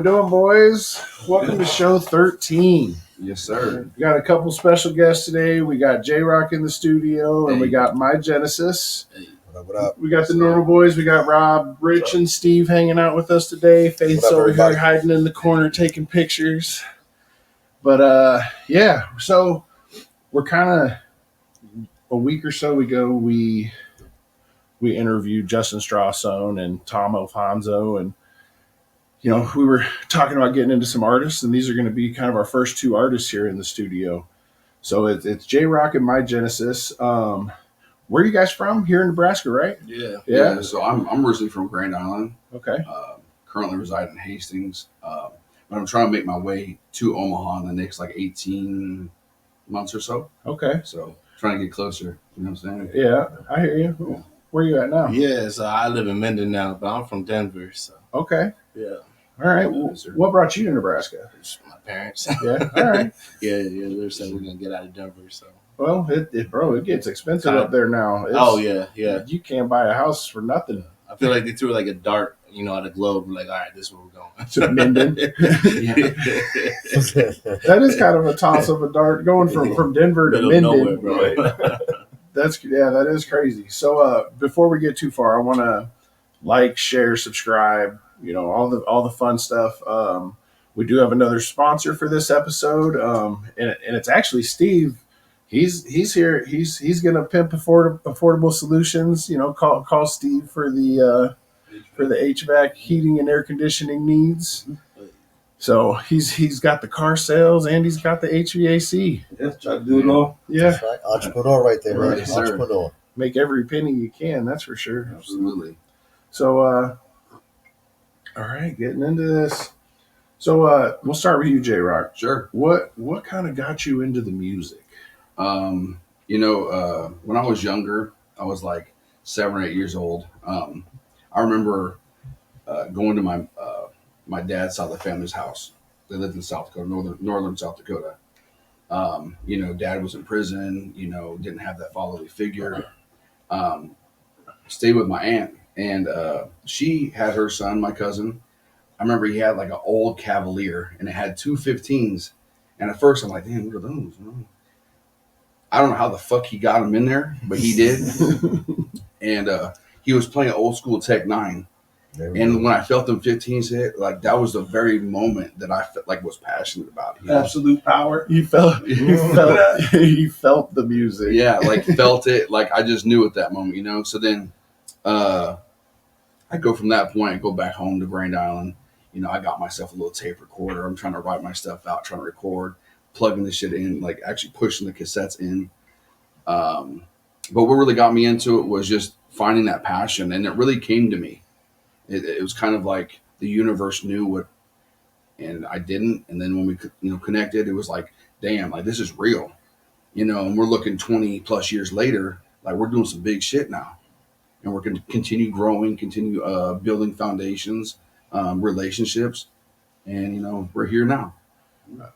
doing, boys? Welcome to show 13. Yes, sir. We got a couple special guests today. We got JROK in the studio, and we got My Genesis. Hey. What up? We got the normal boys. We got Rob, Rich, and Steve hanging out with us today. Faith's What up, over everybody? here hiding in the corner taking pictures. But yeah, so we're kind of a week or so ago. We interviewed Justin Strawson and Tom Alfonso, and we were talking about getting into some artists, and these are going to be kind of our first two artists here in the studio. So it's JROK and My Genesis. Where are you guys from? Here in Nebraska, right? Yeah. So I'm originally from Grand Island. Okay. Currently reside in Hastings, but I'm trying to make my way to Omaha in the next 18 months or so. Okay. So trying to get closer. You know what I'm saying? Yeah, I hear you. Where are you at now? Yeah, so I live in Minden now, but I'm from Denver. So Okay. yeah, All right. Well, what brought you to Nebraska? it's my parents. Yeah. All right. yeah. They're saying we're gonna get out of Denver. So Well, it gets expensive up there now. yeah. You can't buy a house for nothing. I feel like they threw like a dart, at a globe. Like, all right, this is where we're going. To Minden. That is kind of a toss of a dart going from Denver to Middle of Minden. nowhere, bro. That is crazy. So before we get too far, I want to share, subscribe, all the fun stuff. We do have another sponsor for this episode, and it's actually Steve. He's here. He's gonna pimp affordable solutions. Call Steve for the HVAC, heating and air conditioning needs. So he's got the car sales and he's got the HVAC. Yeah, try to do it all. Yeah, That's right. Entrepreneur right there, man. Right, sir. Entrepreneur. make every penny you can. That's for sure. Absolutely. So, all right, getting into this. So, we'll start with you, J-Rock. Sure. What kind of got you into the music? When I was younger, I was 7 or 8 years old. I remember going to my dad's side of the family's house. They lived in South Dakota, northern South Dakota. Dad was in prison. Didn't have that fatherly figure. Stayed with my aunt, and she had her son, my cousin. I remember he had an old Cavalier, and it had two 15s. And at first, I'm like, damn, what are those? I don't know how the fuck he got them in there, but he did. And he was playing old school Tech 9. And when I felt them 15s hit, that was the very moment that I felt was passionate about it. Absolute power. You felt the music. Yeah, felt it. I just knew at that moment, So then I go from that point, I go back home to Grand Island. I got myself a little tape recorder. I'm trying to write my stuff out, trying to record, plugging the shit in, actually pushing the cassettes in. But what really got me into it was just finding that passion, and it really came to me. It was kind of like the universe knew what, and I didn't. And then when we connected, it was damn, this is real, and we're looking 20 plus years later, we're doing some big shit now, and we're going to continue growing, continue building foundations, relationships, and we're here now.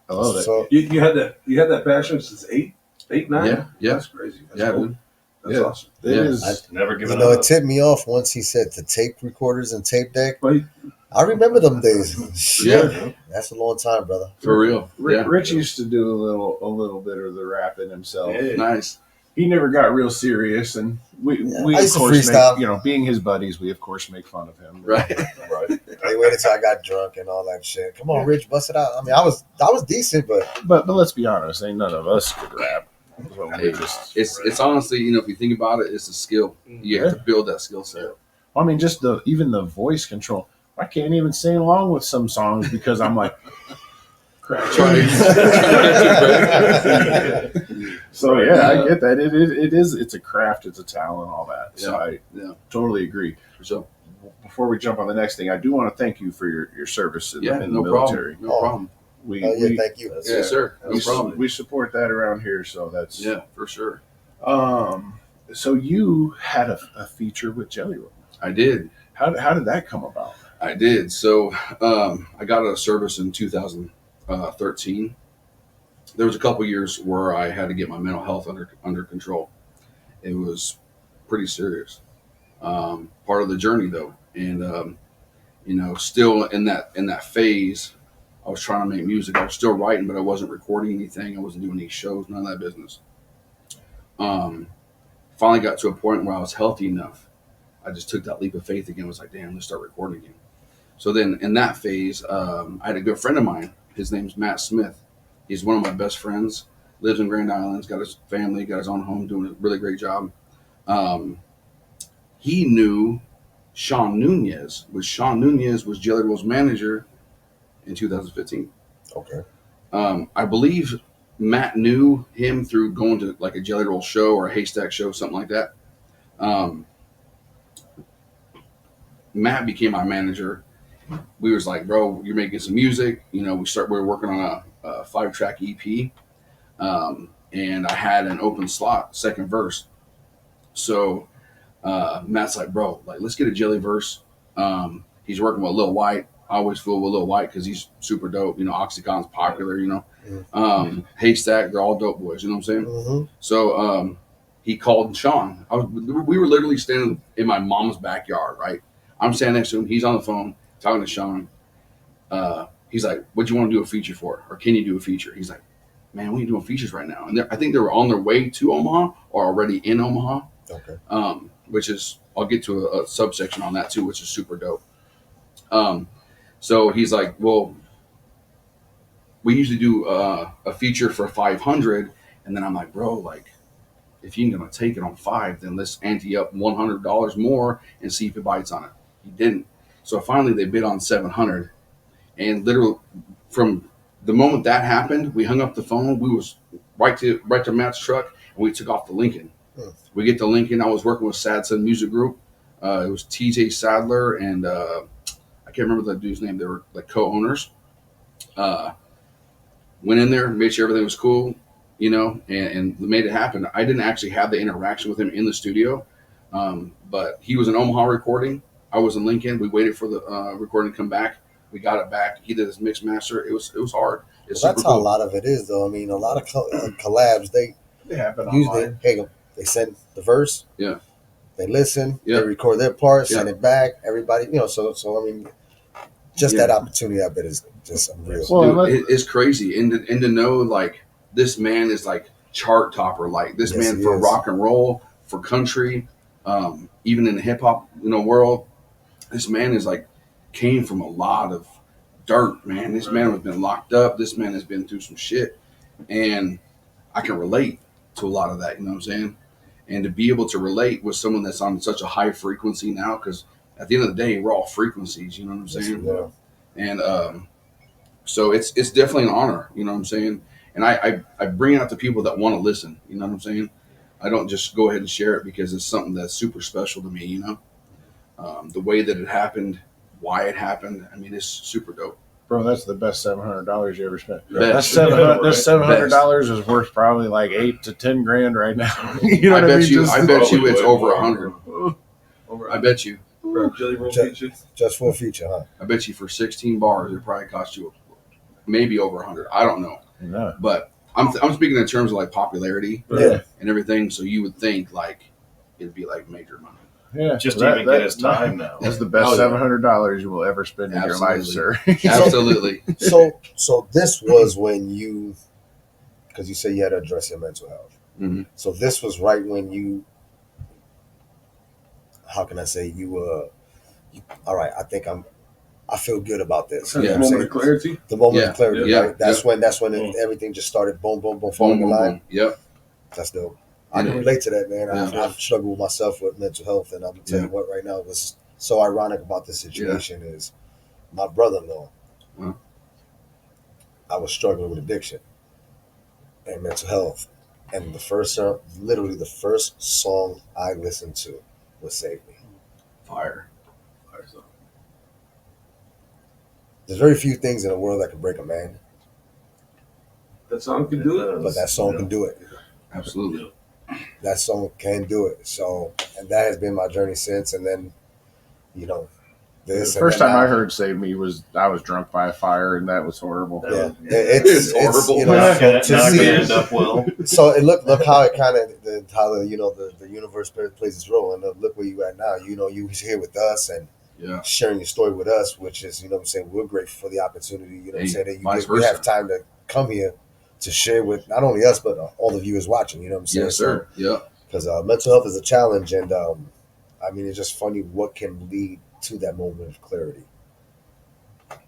I love it. So, You had that passion since 8, 9? Yeah. That's crazy. That's Yeah, cool. dude. That's Yeah. awesome. It Yeah. is. Never give it it up. tipped me off once he said the tape recorders and tape deck. But I remember them days. Shit. Yeah. That's a long time, brother. For real. Yeah. Rich used to do a little bit of the rapping himself. Yeah. Nice. He never got real serious, and we Yeah, we I of used to course freestyle. make, being his buddies, we of course make fun of him. Right. right. They waited till I got drunk and all that shit. Come on, Rich, bust it out. I mean, I was decent, but But let's be honest, ain't none of us could rap. So we Hey, just, It's honestly, if you think about it, it's a skill. You have to build that skill set. I mean, just even the voice control. I can't even sing along with some songs because I'm crap. So yeah, I get that. It's a craft, it's a talent, all that. So I totally agree. So Before we jump on the next thing, I do want to thank you for your service in the no military. problem. No problem. We thank you. Yes, sir. No problem. we support that around here, so that's Yeah, for sure. So you had a feature with Jelly Roll. I did. How did that come about? I did. So I got out of service in 2013. There was a couple years where I had to get my mental health under control. It was pretty serious. Part of the journey, though. And, still in that phase. I was trying to make music. I was still writing, but I wasn't recording anything. I wasn't doing any shows, none of that business. Finally got to a point where I was healthy enough. I just took that leap of faith again. I was like, damn, let's start recording again. So then in that phase, I had a good friend of mine. His name's Matt Smith. He's one of my best friends. Lives in Grand Island. Got his family, got his own home, doing a really great job. He knew Sean Nunez, which Sean Nunez was Jelly Roll's manager in 2015. Okay. I believe Matt knew him through going to like a Jelly Roll show or a Haystack show, something like that. Matt became my manager. We was like, bro, you're making some music. We were working on a 5-track EP. And I had an open slot, second verse. So Matt's like, bro, like, let's get a Jelly verse. He's working with Lil White. I always fool with Lil White because he's super dope. Oxycon's popular, Haystack, they're all dope boys, you know what I'm saying? Mm-hmm. So he called Sean. We were literally standing in my mom's backyard, right? I'm standing next to him. He's on the phone talking to Sean. He's like, what do you want to do a feature for? Or can you do a feature? He's like, man, we ain't doing features right now. And I think they were on their way to Omaha or already in Omaha. Okay. Which is, I'll get to a subsection on that too, which is super dope. So he's like, well, we usually do a feature for 500. And then I'm like, bro, like, if you're going to take it on 5, then let's ante up $100 more and see if it bites on it. He didn't. So finally they bid on 700. And literally from the moment that happened, we hung up the phone. We was right to Matt's truck, and we took off to Lincoln. We get to Lincoln. I was working with Sad Son Music Group. It was TJ Sadler and I can't remember that dude's name. They were like co-owners. Went in there, made sure everything was cool, and made it happen. I didn't actually have the interaction with him in the studio, but he was in Omaha recording. I was in Lincoln. We waited for the recording to come back. We got it back. He did his mix master. It was hard. Well, that's how a lot of it is, though. I mean, a lot of collabs, they happen usually online. they send the verse. Yeah. They listen. Yeah. They record their part, Yeah. send it back. Everybody, So I mean, just that opportunity, I bet, is just unreal. Well, dude, it's crazy, and to know like this man is like chart topper, like this Yes, man he for is. rock and roll, for country, even in the hip hop world. This man is like came from a lot of dirt, man. This man has been locked up. This man has been through some shit, and I can relate to a lot of that. You know what I'm saying? And to be able to relate with someone that's on such a high frequency now, because at the end of the day, we're all frequencies. You know what I'm saying? Yeah. And so it's definitely an honor. You know what I'm saying? And I bring it out to people that want to listen. You know what I'm saying? I don't just go ahead and share it because it's something that's super special to me. The way that it happened, why it happened. I mean, it's super dope. Bro, that's the best $700 you ever spent. Best. That's $700 is worth probably like $8 to $10 grand right now. You know I what I mean? bet you it's over 100. I bet you. For Jelly Roll Just- feature. Just for a feature, huh? I bet you for 16 bars, it probably cost you maybe over 100. I don't know, No. but I'm speaking in terms of like popularity Yeah. and everything. So you would think like it'd be like major money. Yeah, Just to even get his time now. That's the best Oh, yeah. $700 you will ever spend in your life, sir. Absolutely. So this was when you, because you say you had to address your mental health. Mhm. So this was right when you, how can I say, all right, I feel good about this. Yeah. You know what I'm Moment saying? of clarity. The moment Yeah. of clarity, Yeah. right? That's when Mm. everything just started boom, boom, boom, Boom, falling in boom, line. boom. Yep. That's dope. I It can is. relate to that, man. Yeah. I've struggled with myself with mental health, and I'm gonna tell you what, right now, what's so ironic about this situation is my brother-in-law. Wow. I was struggling with addiction and mental health, and literally the first song I listened to was "Save Me." Fire. There's very few things in the world that can break a man, That song can do it. but that song can do it. Absolutely. That song can do it. So, and that has been my journey since. And then, The this. first and then time I heard "Save Me" was I was drunk by a fire, and that was horrible. Yeah, It's horrible. Not gonna see- end up well. So it look how it kind of the universe plays its role, and look where you at now. You here with us, and Yeah. sharing your story with us, which is, you know what I'm saying, we're grateful for the opportunity, you know what I'm Hey, saying, that vice you versa. have time to come here to share with not only us, but all the viewers watching, you know what I'm saying? Yes, sir. Yeah. Because mental health is a challenge, and I mean, it's just funny what can lead to that moment of clarity.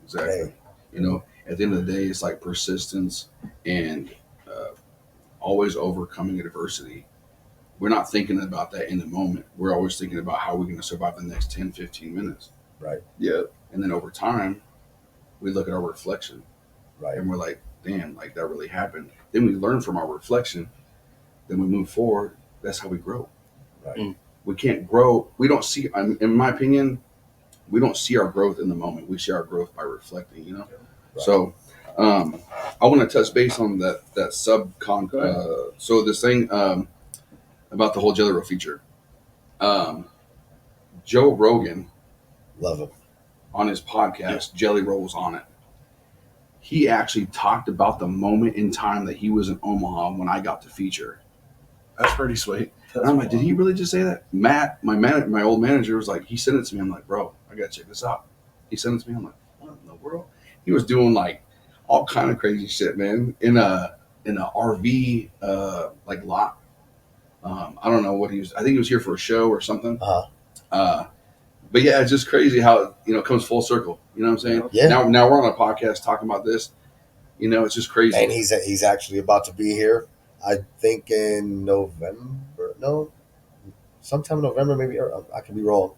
Exactly. Hey. You know, at the end of the day, it's like persistence and always overcoming adversity. We're not thinking about that in the moment. We're always thinking about how we're going to survive the next 10, 15 minutes. Right. Yeah. And then over time, we look at our reflection. Right. And we're like, damn, like that really happened. Then we learn from our reflection. Then we move forward. That's how we grow. Right. We can't grow. We don't see, in my opinion, we don't see our growth in the moment. We see our growth by reflecting, you know? Right. So I want to touch base on that subcon. So this thing about the whole Jelly Roll feature. Joe Rogan, Love him. on his podcast, Jelly Roll was on it. He actually talked about the moment in time that he was in Omaha when I got the feature. That's pretty sweet. And I'm like, did he really just say that? Matt, my old manager, was like, he sent it to me. I'm like, bro, I gotta check this out. He sent it to me. I'm like, what in the world? He was doing like all kind of crazy shit, man, in a RV like lot. I don't know what he was. I think he was here for a show or something. But yeah, it's just crazy how it comes full circle. You know what I'm saying? Yeah. Now we're on a podcast talking about this. It's just crazy. And he's actually about to be here. I think in November. No, sometime in November, maybe. I could be wrong.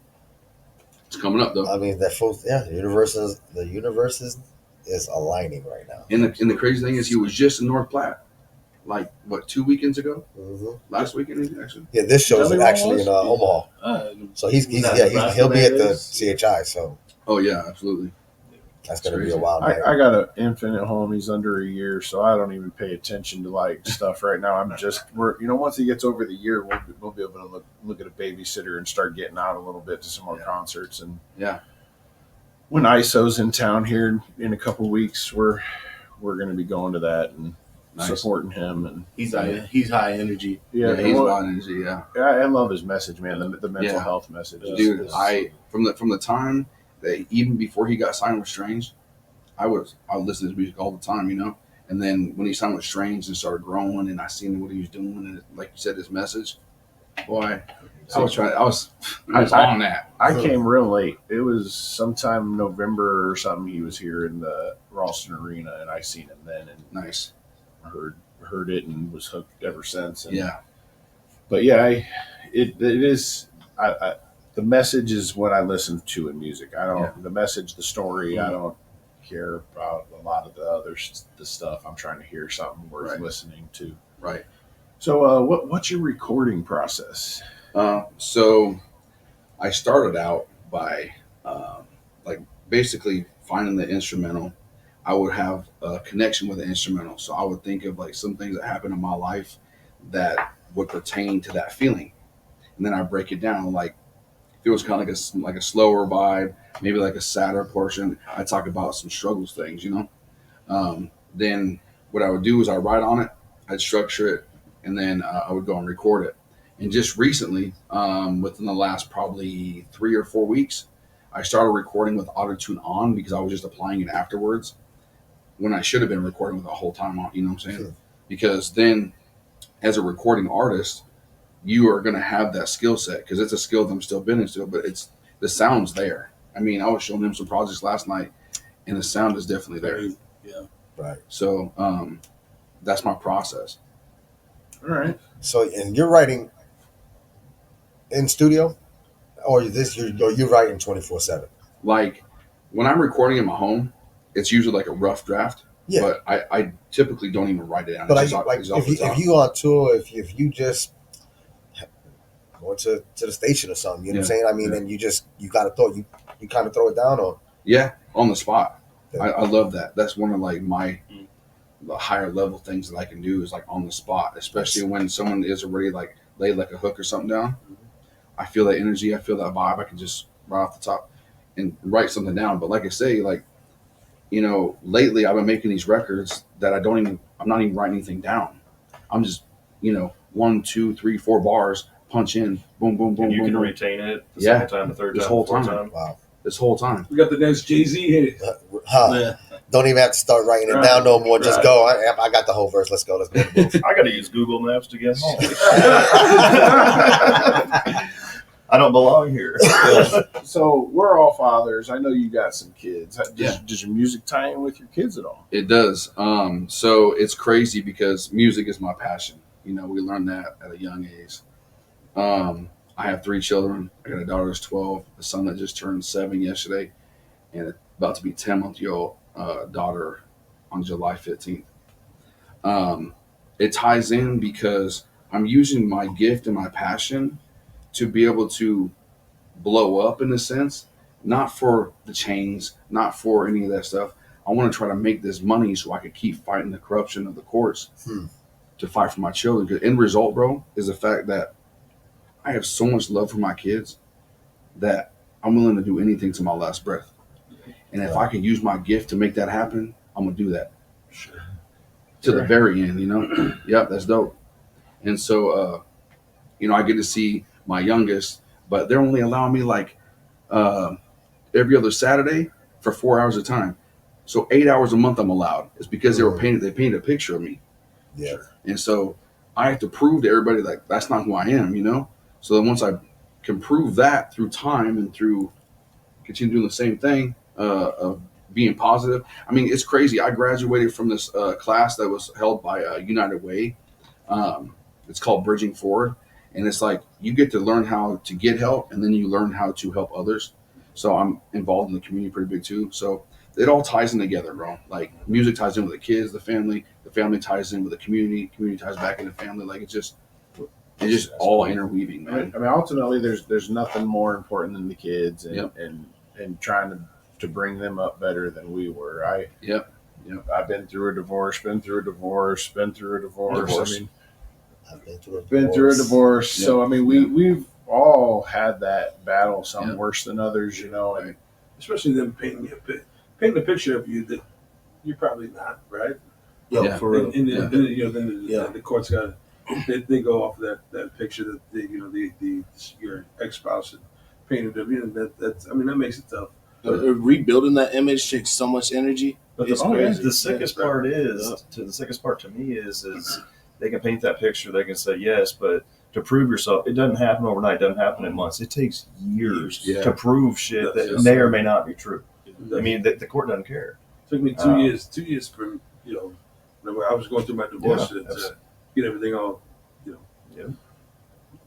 It's coming up though. I mean, the universe is aligning right now. And the crazy thing is, he was just in North Platte, like what, 2 weekends ago? Mm-hmm. Last weekend, actually. Yeah, this show is Jelly actually in Roll Omaha. So he'll be at the CHI. So Oh yeah, absolutely. that's going to be crazy. a wild night. I got an infant at home. He's under a year, so I don't even pay attention to like stuff right now. Once he gets over the year, we'll be able to look at a babysitter and start getting out a little bit to some more concerts. And Yeah. when ISO's in town here in a couple weeks, we're going to be going to that and supporting him. And He's high energy. yeah, he's a lot of energy. Yeah. I love his message, man. The mental health message, Dude. From the time that even before he got signed with Strange, I would listen to his music all the time, And then when he signed with Strange and started growing, and I seen what he was doing, and like you said, his message, boy, I was on that. I came real late. It was sometime November or something. He was here in the Ralston Arena, and I seen him then, and Nice. heard it, and was hooked ever since. And, Yeah. But yeah, it is. The message is what I listen to in music. I don't the message, the story. I don't care about a lot of the stuff. I'm trying to hear something worth listening to. Right. So, what's your recording process? So I started out by basically finding the instrumental. I would have a connection with the instrumental, so I would think of like some things that happened in my life that would pertain to that feeling, and then I break it down. Like if it was kind of like a slower vibe, maybe like a sadder portion, I talk about some struggles things, Then what I would do is I write on it, I'd structure it, and then I would go and record it. And just recently, within the last probably 3 or 4 weeks, I started recording with auto-tune on because I was just applying it afterwards when I should have been recording with the whole time on, you know what I'm saying? Sure. Because then as a recording artist, you are going to have that skill set because it's a skill that I'm still building still, but the sound's there. I mean, I was showing him some projects last night and the sound is definitely there. Yeah. Right. So that's my process. All right. So, and you're writing in studio, or you're writing 24/7. Like when I'm recording in my home, it's usually like a rough draft. Yeah. But I typically don't even write it down. But It's just like it's off the if top. you on tour, if you just going to the station or something, you know what I'm saying? I mean, and you kind of throw it down, or on the spot. Yeah. I love that. That's one of like the higher level things that I can do is like on the spot, especially when someone is already like laid like a hook or something down. I feel that energy. I feel that vibe. I can just right off the top and write something down. But like I say, lately I've been making these records that I'm not even writing anything down. I'm just, 1, 2, 3, 4 bars, punch in, boom, boom, boom, And you boom, can boom. retain it the Yeah. second time, the third This time, whole the fourth time. time. wow. this whole time. We got the next Jay-Z hit. Yeah. Don't even have to start writing it down no more. Just go. I got the whole verse. Let's go. Let's go. I got to use Google Maps to get home. I don't belong here. So we're all fathers. I know you got some kids. Yeah. Does your music tie in with your kids at all? It does. So it's crazy because music is my passion. We learned that at a young age. I have 3 children. I got a daughter who's 12, a son that just turned 7 yesterday, and about to be 10-month-old daughter on July 15th. It ties in because I'm using my gift and my passion to be able to blow up in a sense, not for the chains, not for any of that stuff. I want to try to make this money so I could keep fighting the corruption of the courts to fight for my children. Because end result, bro, is the fact that I have so much love for my kids that I'm willing to do anything to my last breath. And if I can use my gift to make that happen, I'm going to do that. Sure. To the very end, Yep, that's dope. And so, I get to see my youngest, but they're only allowing me like every other Saturday for 4 hours of time. So 8 hours a month I'm allowed. It's because they painted a picture of me. Yeah. And so I have to prove to everybody like that's not who I am, So then once I can prove that through time and through continue doing the same thing of being positive. I mean, it's crazy. I graduated from this class that was held by United Way. It's called Bridging Forward. And it's like you get to learn how to get help, and then you learn how to help others. So I'm involved in the community pretty big too. So it all ties in together, bro. Like music ties in with the kids, the family ties in with the community ties back in the family. Like it's just all interweaving, man. I mean, ultimately, there's nothing more important than the kids, and Yep. and trying to bring them up better than we were. Yep. I've been through a divorce. Divorce. I mean, I've been through a divorce. Yep. So I mean, we've all had that battle. Some Yep. worse than others, Right. And Especially them painting a picture of you that you're probably not, right? Yeah. For real. And Yeah. then the court's got they go off of that picture that your ex-spouse had painted of you, and that makes it tough. Rebuilding that image takes so much energy. But It's the crazy. sickest part to me is they can paint that picture. They can say yes, but to prove yourself, it doesn't happen overnight. It doesn't happen in months. It takes years Yeah. to prove shit that Yes. may or may not be true. I mean, the court doesn't care. Took me 2 years from when I was going through my divorce to get everything all. Yeah,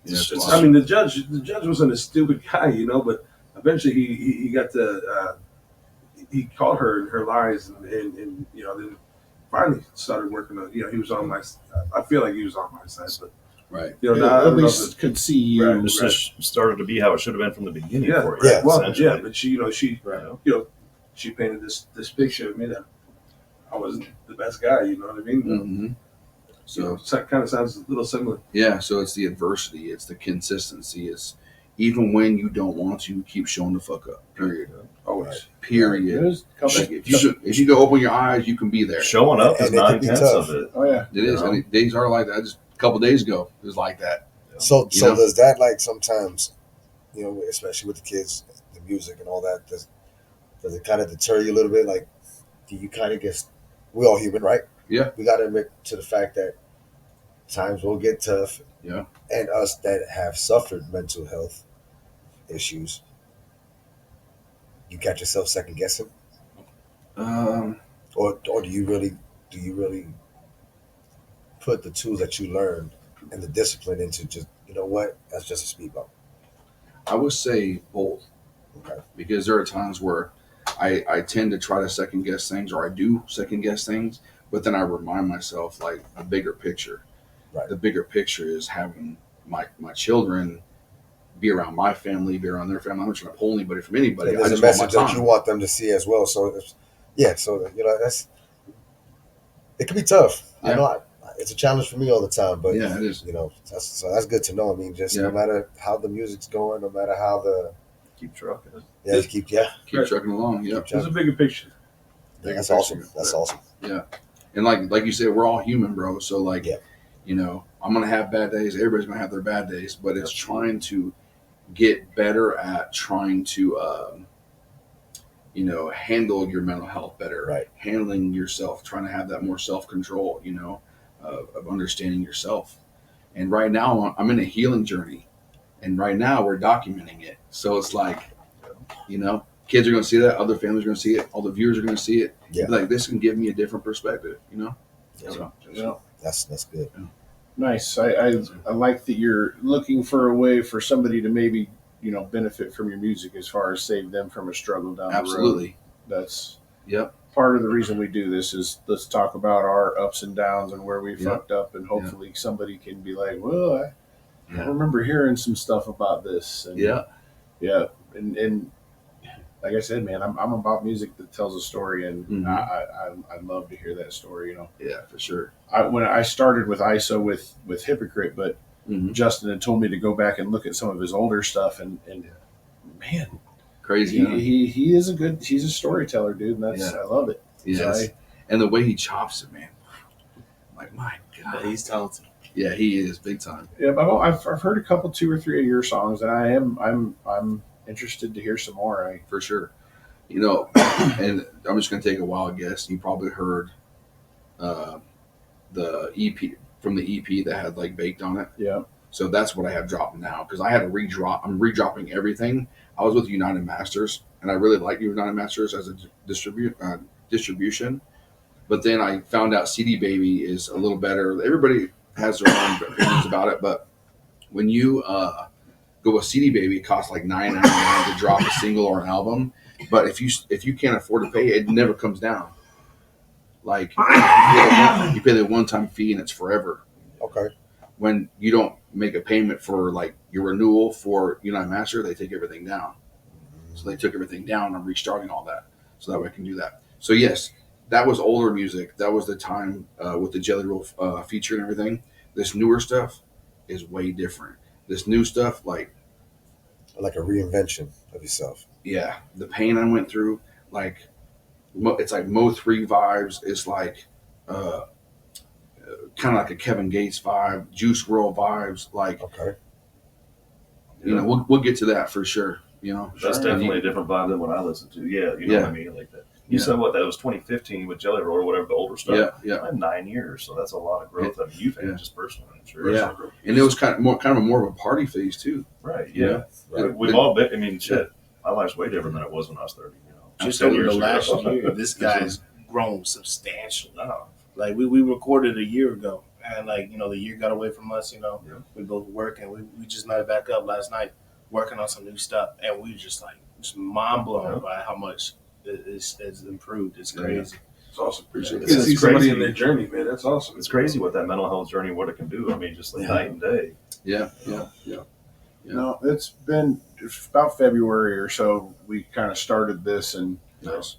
I mean, the judge wasn't a stupid guy, but eventually he got to he caught her in her lies, and then finally started working on. He was on my. I feel like he was on my side, but Right. now, at least could see you. Right. It's just started to be how it should have been from the beginning Yeah. for you. Yeah. Well, essentially. yeah, but she Right. she painted this picture of me that I wasn't the best guy. You know what I mean? Mm-hmm. So it kind of sounds a little similar. yeah, so it's the adversity, it's the consistency, it's even when you don't want to, keep showing the fuck up. Period. Always. Period. There's a couple- Like if you go open your eyes, you can be there. Showing up is And it can be 9/10 tough. of it. Oh yeah. It is. You know? And days are like that. Just a couple days ago, it was like that. So You know? does that like sometimes, especially with the kids, the music and all that, does it kind of deter you a little bit? Like, do you kind of get? We're all human, right? Yeah. We got to admit to the fact that times will get tough. Yeah. And us that have suffered mental health issues, you catch yourself second guessing, or do you really put the tools that you learned and the discipline into just that's just a speed bump. I would say both. Okay. Because there are times where I tend to try to second guess things, or I do second guess things, but then I remind myself like a bigger picture. Right. The bigger picture is having my children be around my family, be around their family. I'm not trying to pull anybody from anybody. And I there's just a want my message that you time. want them to see as well. So it can be tough. Yeah. I know it's a challenge for me all the time, but Yeah, it is. that's good to know. I mean, just no matter how the music's going, no matter how Keep trucking. just keep Keep trucking along. Yeah. There's a bigger picture. That's awesome. That's awesome. And like you said, we're all human, bro. So like, Yeah. I'm gonna have bad days. Everybody's gonna have their bad days, but it's trying to get better at trying to handle your mental health better, Right. handling yourself, trying to have that more self-control, of understanding yourself. And right now I'm in a healing journey, and right now we're documenting it. So it's like, kids are going to see that, other families are going to see it, all the viewers are going to see it. Yeah. Like, this can give me a different perspective, Yeah. So, Yeah. That's good. Nice. I like that you're looking for a way for somebody to maybe benefit from your music as far as save them from a struggle down the road. absolutely. That's Yep. part of the reason we do this is let's talk about our ups and downs and where we Yep. fucked up, and hopefully somebody can be like, well, I Yeah. remember hearing some stuff about this. And Yeah. yeah, and like I said, man, I'm about music that tells a story, and Mhm. I love to hear that story. Yeah, for sure. When I started with ISO with Hypocrite, but Mhm. Justin had told me to go back and look at some of his older stuff, and man, Crazy. huh? he's a storyteller, dude, and that's Yeah. I love it. Yes. So And the way he chops it, man. Like, my But God. he's talented. Yeah, he is big time. yeah, I've heard a couple, 2 or 3 of your songs, and I'm interested to hear some more. For sure. And I'm just going to take a wild guess. You probably heard the EP from the EP that had like baked on it. Yeah, So that's what I have dropped now because I had to redrop. I'm redropping everything. I was with United Masters, and I really like United Masters as a distribution. But then I found out CD Baby is a little better. Everybody has their own opinions about it, but when you go with CD Baby, it costs like $9.99 to drop a single or an album. But if you can't afford to pay, it never comes down. Like you pay the one-time fee and it's forever. Okay. When you don't make a payment for like your renewal for United Master, they take everything down. So they took everything down. I'm restarting all that so that way I can do that. So yes, that was older music. That was the time with the Jelly Roll feature and everything. This newer stuff is way different. This new stuff, like a reinvention of yourself. Yeah, the pain I went through, like it's like Mo 3 vibes. It's like kind of like a Kevin Gates vibe, Juice WRLD vibes. Like, Okay. We'll get to that for sure. That's definitely a different vibe than what I listen to. Yeah, you know what I mean? Like that. You said what? That was 2015 with Jelly Roll or whatever, the older stuff. Yeah. I had 9 years, so that's a lot of growth. I mean, you've had just personally, I'm sure. Yeah. And it was kind of more of a party phase too. Right. Yeah. Right. We've all been. I mean, shit. My life's way different than it was when I was 30. Just 10 over years the ago. last year, this guy's grown substantially. Like we recorded a year ago, and the year got away from us. We both working. We just met back up last night, working on some new stuff, and we just mind blown by how much it's improved. It's crazy. It's awesome. Appreciate You can it. see It's somebody crazy. in their journey, man. That's awesome. It's crazy what that mental health journey, what it can do. I mean, just like night and day. Yeah. No, it's been about February or so. We kind of started this, and Nice.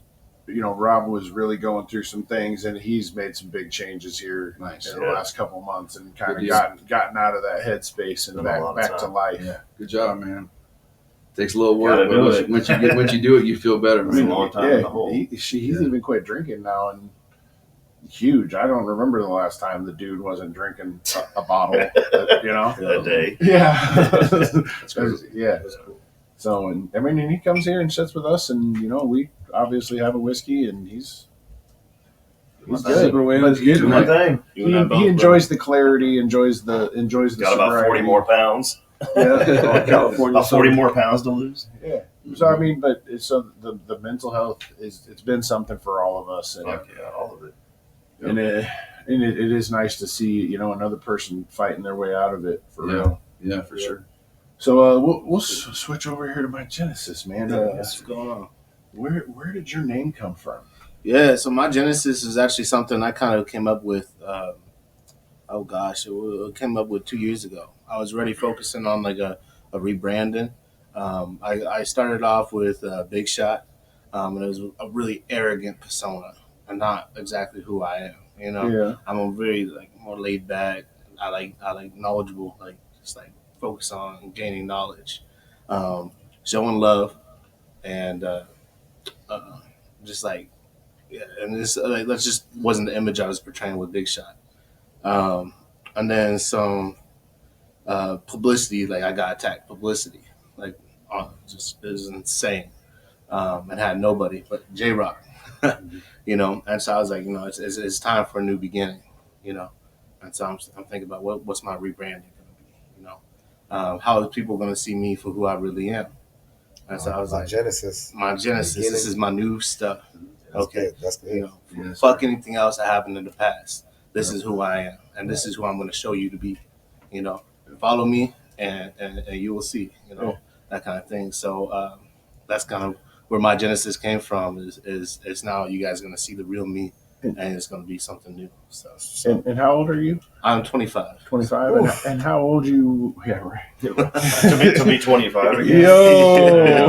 Rob was really going through some things, and he's made some big changes here Nice. in the last couple months, and kind Good of gotten out of that headspace and Been a lot of back to time. life. Yeah. Good job, man. Takes a little work, Gotta but do once it. once you do it, you feel better. It's a Man. long time in the hole. He's even quit drinking now, and huge. I don't remember the last time the dude wasn't drinking a bottle. A day. Yeah, That's crazy. yeah. So, and he comes here and sits with us, and we obviously have a whiskey, and he's good. Super way But to get Do it. my thing. he enjoys the clarity, enjoys the Got about 40 sobriety. more pounds. Yeah, California. About 40 more pounds to lose. yeah. So but the mental health it's been something for all of us, and Fuck yeah, all of it. it is nice to see another person fighting their way out of it for real. Yeah, for sure. So we'll switch over here to My Genesis, man. What's going on? Where did your name come from? Yeah, so My Genesis is actually something I kind of came up with. It came up with 2 years ago. I was already focusing on a rebranding. I started off with Big Shot, and it was a really arrogant persona, and not exactly who I am. Yeah. I'm a very more laid back. I like knowledgeable, just focus on gaining knowledge, showing love, and just and this that just wasn't the image I was portraying with Big Shot. And then some publicity, I got attacked publicity, just is insane. and had nobody but JROK. And so I was like, it's time for a new beginning, and so I'm thinking about what's my rebranding going to be, how are people going to see me for who I really am, and so I was My like, Genesis. my Genesis, Beginning. this is my new stuff. That's Okay, good. That's good. Yes, fuck sir. anything else that happened in the past. This is who I am, and this is who I'm going to show you to be. Follow me, and you will see. That kind of thing. So that's kind of where my Genesis came from. Is now you guys are going to see the real me, and it's going to be something new. So And how old are you? I'm 25. 25. And how old you? Yeah, right. to be 25 again. Yo.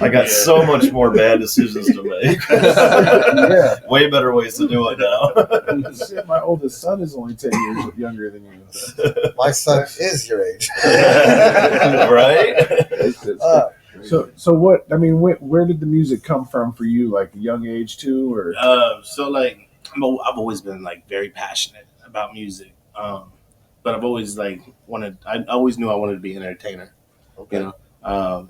I got so much more bad decisions to make. Yeah. Way better ways to do it now. Shit, my oldest son is only 10 years younger than you. My son is your age. Right? So what? I mean, where did the music come from for you? Like a young age too, or? So like I've always been like very passionate about music, but I've always like wanted. I always knew I wanted to be an entertainer. Okay.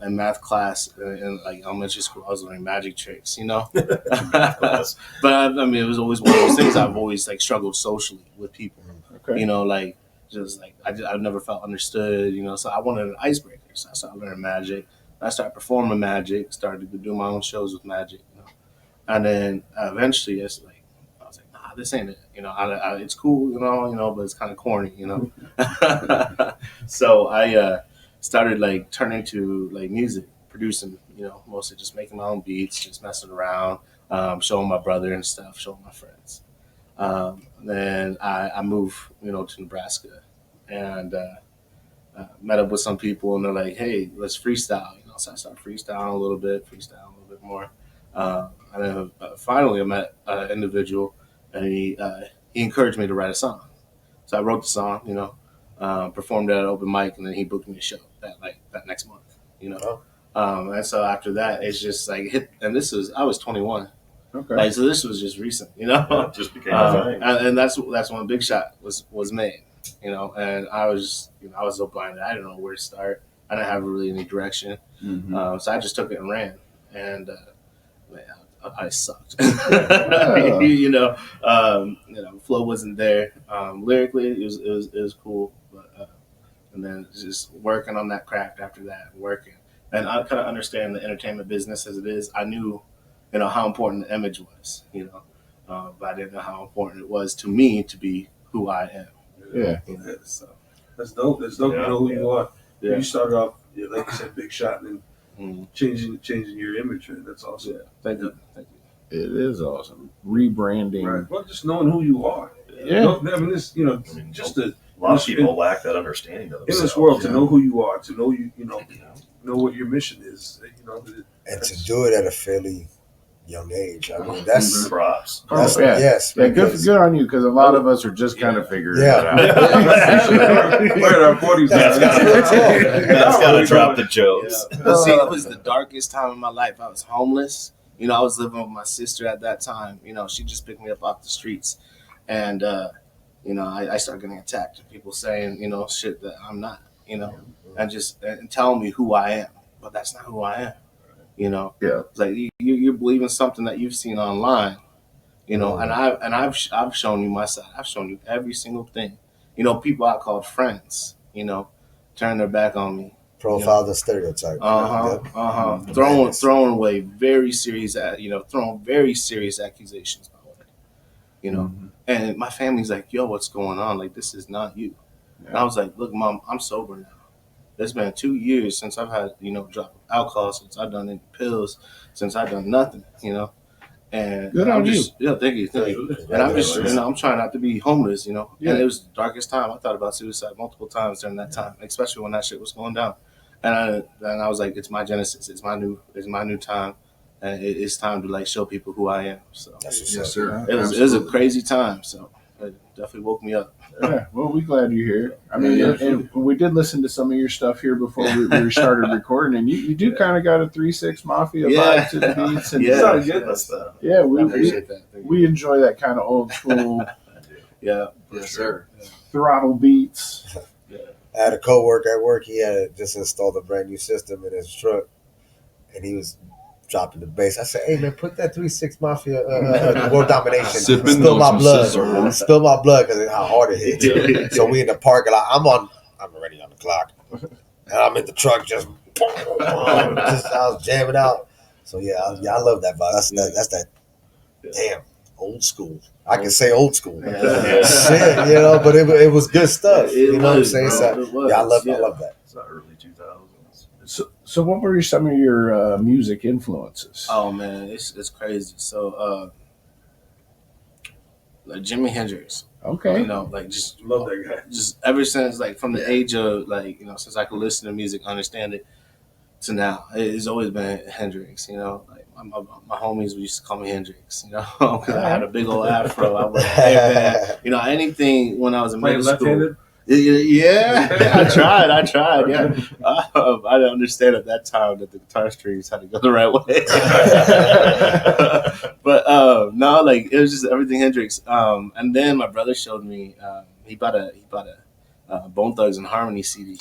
In math class in like elementary school, I was learning magic tricks. But I mean, it was always one of those things. I've always like struggled socially with people. Okay. Like just like I've never felt understood. So I wanted an icebreaker. So I started learning magic. I started performing magic. Started to do my own shows with magic. And then eventually, it's like I was like, nah, this ain't it. It's cool, but it's kind of corny, So I started like turning to like music, producing, mostly just making my own beats, just messing around, showing my brother and stuff, showing my friends. Then I moved, to Nebraska, and met up with some people, and they're like, "Hey, let's freestyle." So I started freestyling a little bit more. And then finally, I met an individual, and he encouraged me to write a song. So I wrote the song, performed at an open mic, and then he booked me a show that next month. And so after that, it's just like hit. And I was 21. Okay. So this was just recent, It just became a thing. and that's when Big Shot was made, and I was I was so blinded, I didn't know where to start. I didn't have really any direction, so I just took it and ran, and man, I sucked. Flow wasn't there. Lyrically, it was cool, but and then just working on that craft after that, and I kind of understand the entertainment business as it is. I knew, how important the image was, but I didn't know how important it was to me to be who I am. Yeah. So That's dope. That's dope. Yeah. You know who you are. yeah. You started off, like you said, Big Shot, and Mhm. changing your image. That's awesome. Yeah. Thank you. It is awesome. Rebranding. Right. Well, just knowing who you are. Yeah. I mean, this, just to, A lot of people lack that understanding of in themselves. this world, to know who you are, to know know what your mission is. And to do it at a fairly young age. I mean, that's props. yes. Yeah, because- good on you, because a lot of us are just kind of figuring it Yeah. out. We're in our 40s. That's got to drop the jokes. But see, it was the darkest time of my life. I was homeless. I was living with my sister at that time. She just picked me up off the streets, and I started getting attacked. People saying shit that I'm not. And telling me who I am, but that's not who I am. Yeah. It's like you're believing something that you've seen online. And I've shown you my side. I've shown you every single thing. People I called friends. Turn their back on me. profile the stereotype. Yep. Throwing away very serious, throwing very serious accusations. And my family's like, "Yo, what's going on? Like, this is not you." Yeah. And I was like, "Look, Mom, I'm sober now. It's been 2 years since I've had, drop alcohol, since I've done any pills, since I've done nothing, And Good I'm on you. just, yeah, thank you. And I'm just, I'm trying not to be homeless, Yeah. And it was the darkest time. I thought about suicide multiple times during that time, especially when that shit was going down. And I was like, it's my Genesis. It's my new time, and it's time to like show people who I am. So That's what's Yes, up. sir. it was a crazy time. So it definitely woke me up. Yeah, well, we're glad you're here. I mean, Yeah. and we did listen to some of your stuff here before we started recording, and you do kind of got a 3-6 Mafia Yeah. vibe to the beats. And Yeah. Sounds good. That's the, yeah, I we appreciate that. Thank you. we enjoy that kind of old school Yeah. Yes, sir. throttle beats. I had a coworker at work. He had just installed a brand new system in his truck, and he was dropping the bass. I said, "Hey man, put that 3-6 Mafia World Domination. Sipping Spill on my some blood. scissor. Spill my blood because of how hard it hits." So we in the parking lot. I'm already on the clock, and I'm in the truck just I was jamming out. So I love that vibe. That's that. Damn, old school. I can say old school. Shit, but it was good stuff. You know what I'm saying? So, I love that. It's not early 2000s. So what were some of your music influences? Oh man, it's crazy. So like Jimi Hendrix, Okay. like just Love that guy. just ever since like from the age of like since I could listen to music, understand it to now, it's always been Hendrix. Like my homies used to call me Hendrix. Because I had a big old afro. I was a headband. Anything when I was in Playing middle school. left-handed? Yeah, I tried. Yeah, I didn't understand at that time that the guitar strings had to go the right way. But no, like it was just everything Hendrix. And then my brother showed me. He bought a Bone Thugs and Harmony CD.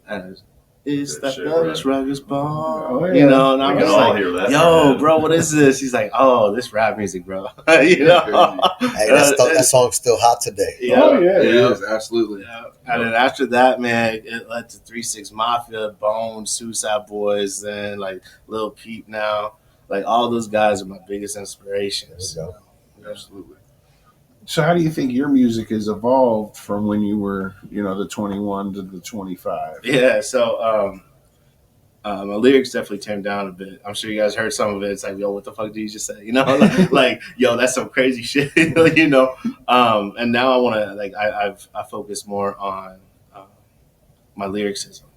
And it's Good that shit, Douglas right? Ruggers Bone. Oh, yeah. And I We was can all like, hear that. "Yo, bro, what is this?" He's like, "Oh, this rap music, bro." Hey, that song's still hot today. Yeah. Oh, yeah. It is, absolutely. Yeah. And then after that, man, it led to 3-6 Mafia, Bone, Suicide Boys, then like Lil Peep now. Like all those guys are my biggest inspirations. There we Absolutely. So how do you think your music has evolved from when you were, the 21 to the 25? Yeah, so my lyrics definitely tamed down a bit. I'm sure you guys heard some of it. It's like, yo, what the fuck did you just say? Like, yo, that's some crazy shit. And now I want to like I focus more on my lyricism.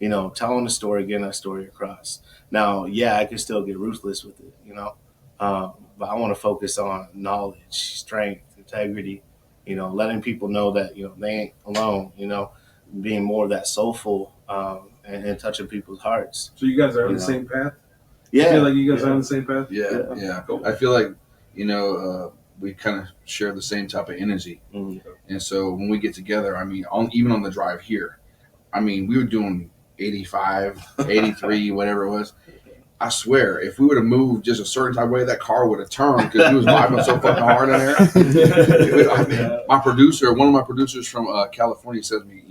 Telling the story, getting that story across. Now, yeah, I can still get ruthless with it. But I want to focus on knowledge, strength, integrity. Letting people know that they ain't alone. Being more of that soulful and touching people's hearts. So you guys are on the same path? Yeah, I feel like you guys are on the same path? Yeah. Cool. I feel like, we kind of share the same type of energy. Mm-hmm. And so when we get together, I mean, even on the drive here, I mean, we were doing 85, 83, whatever it was. I swear, if we would have moved just a certain type of way, that car would have turned because we was vibing so fucking hard in there. I mean, one of my producers from California sends me,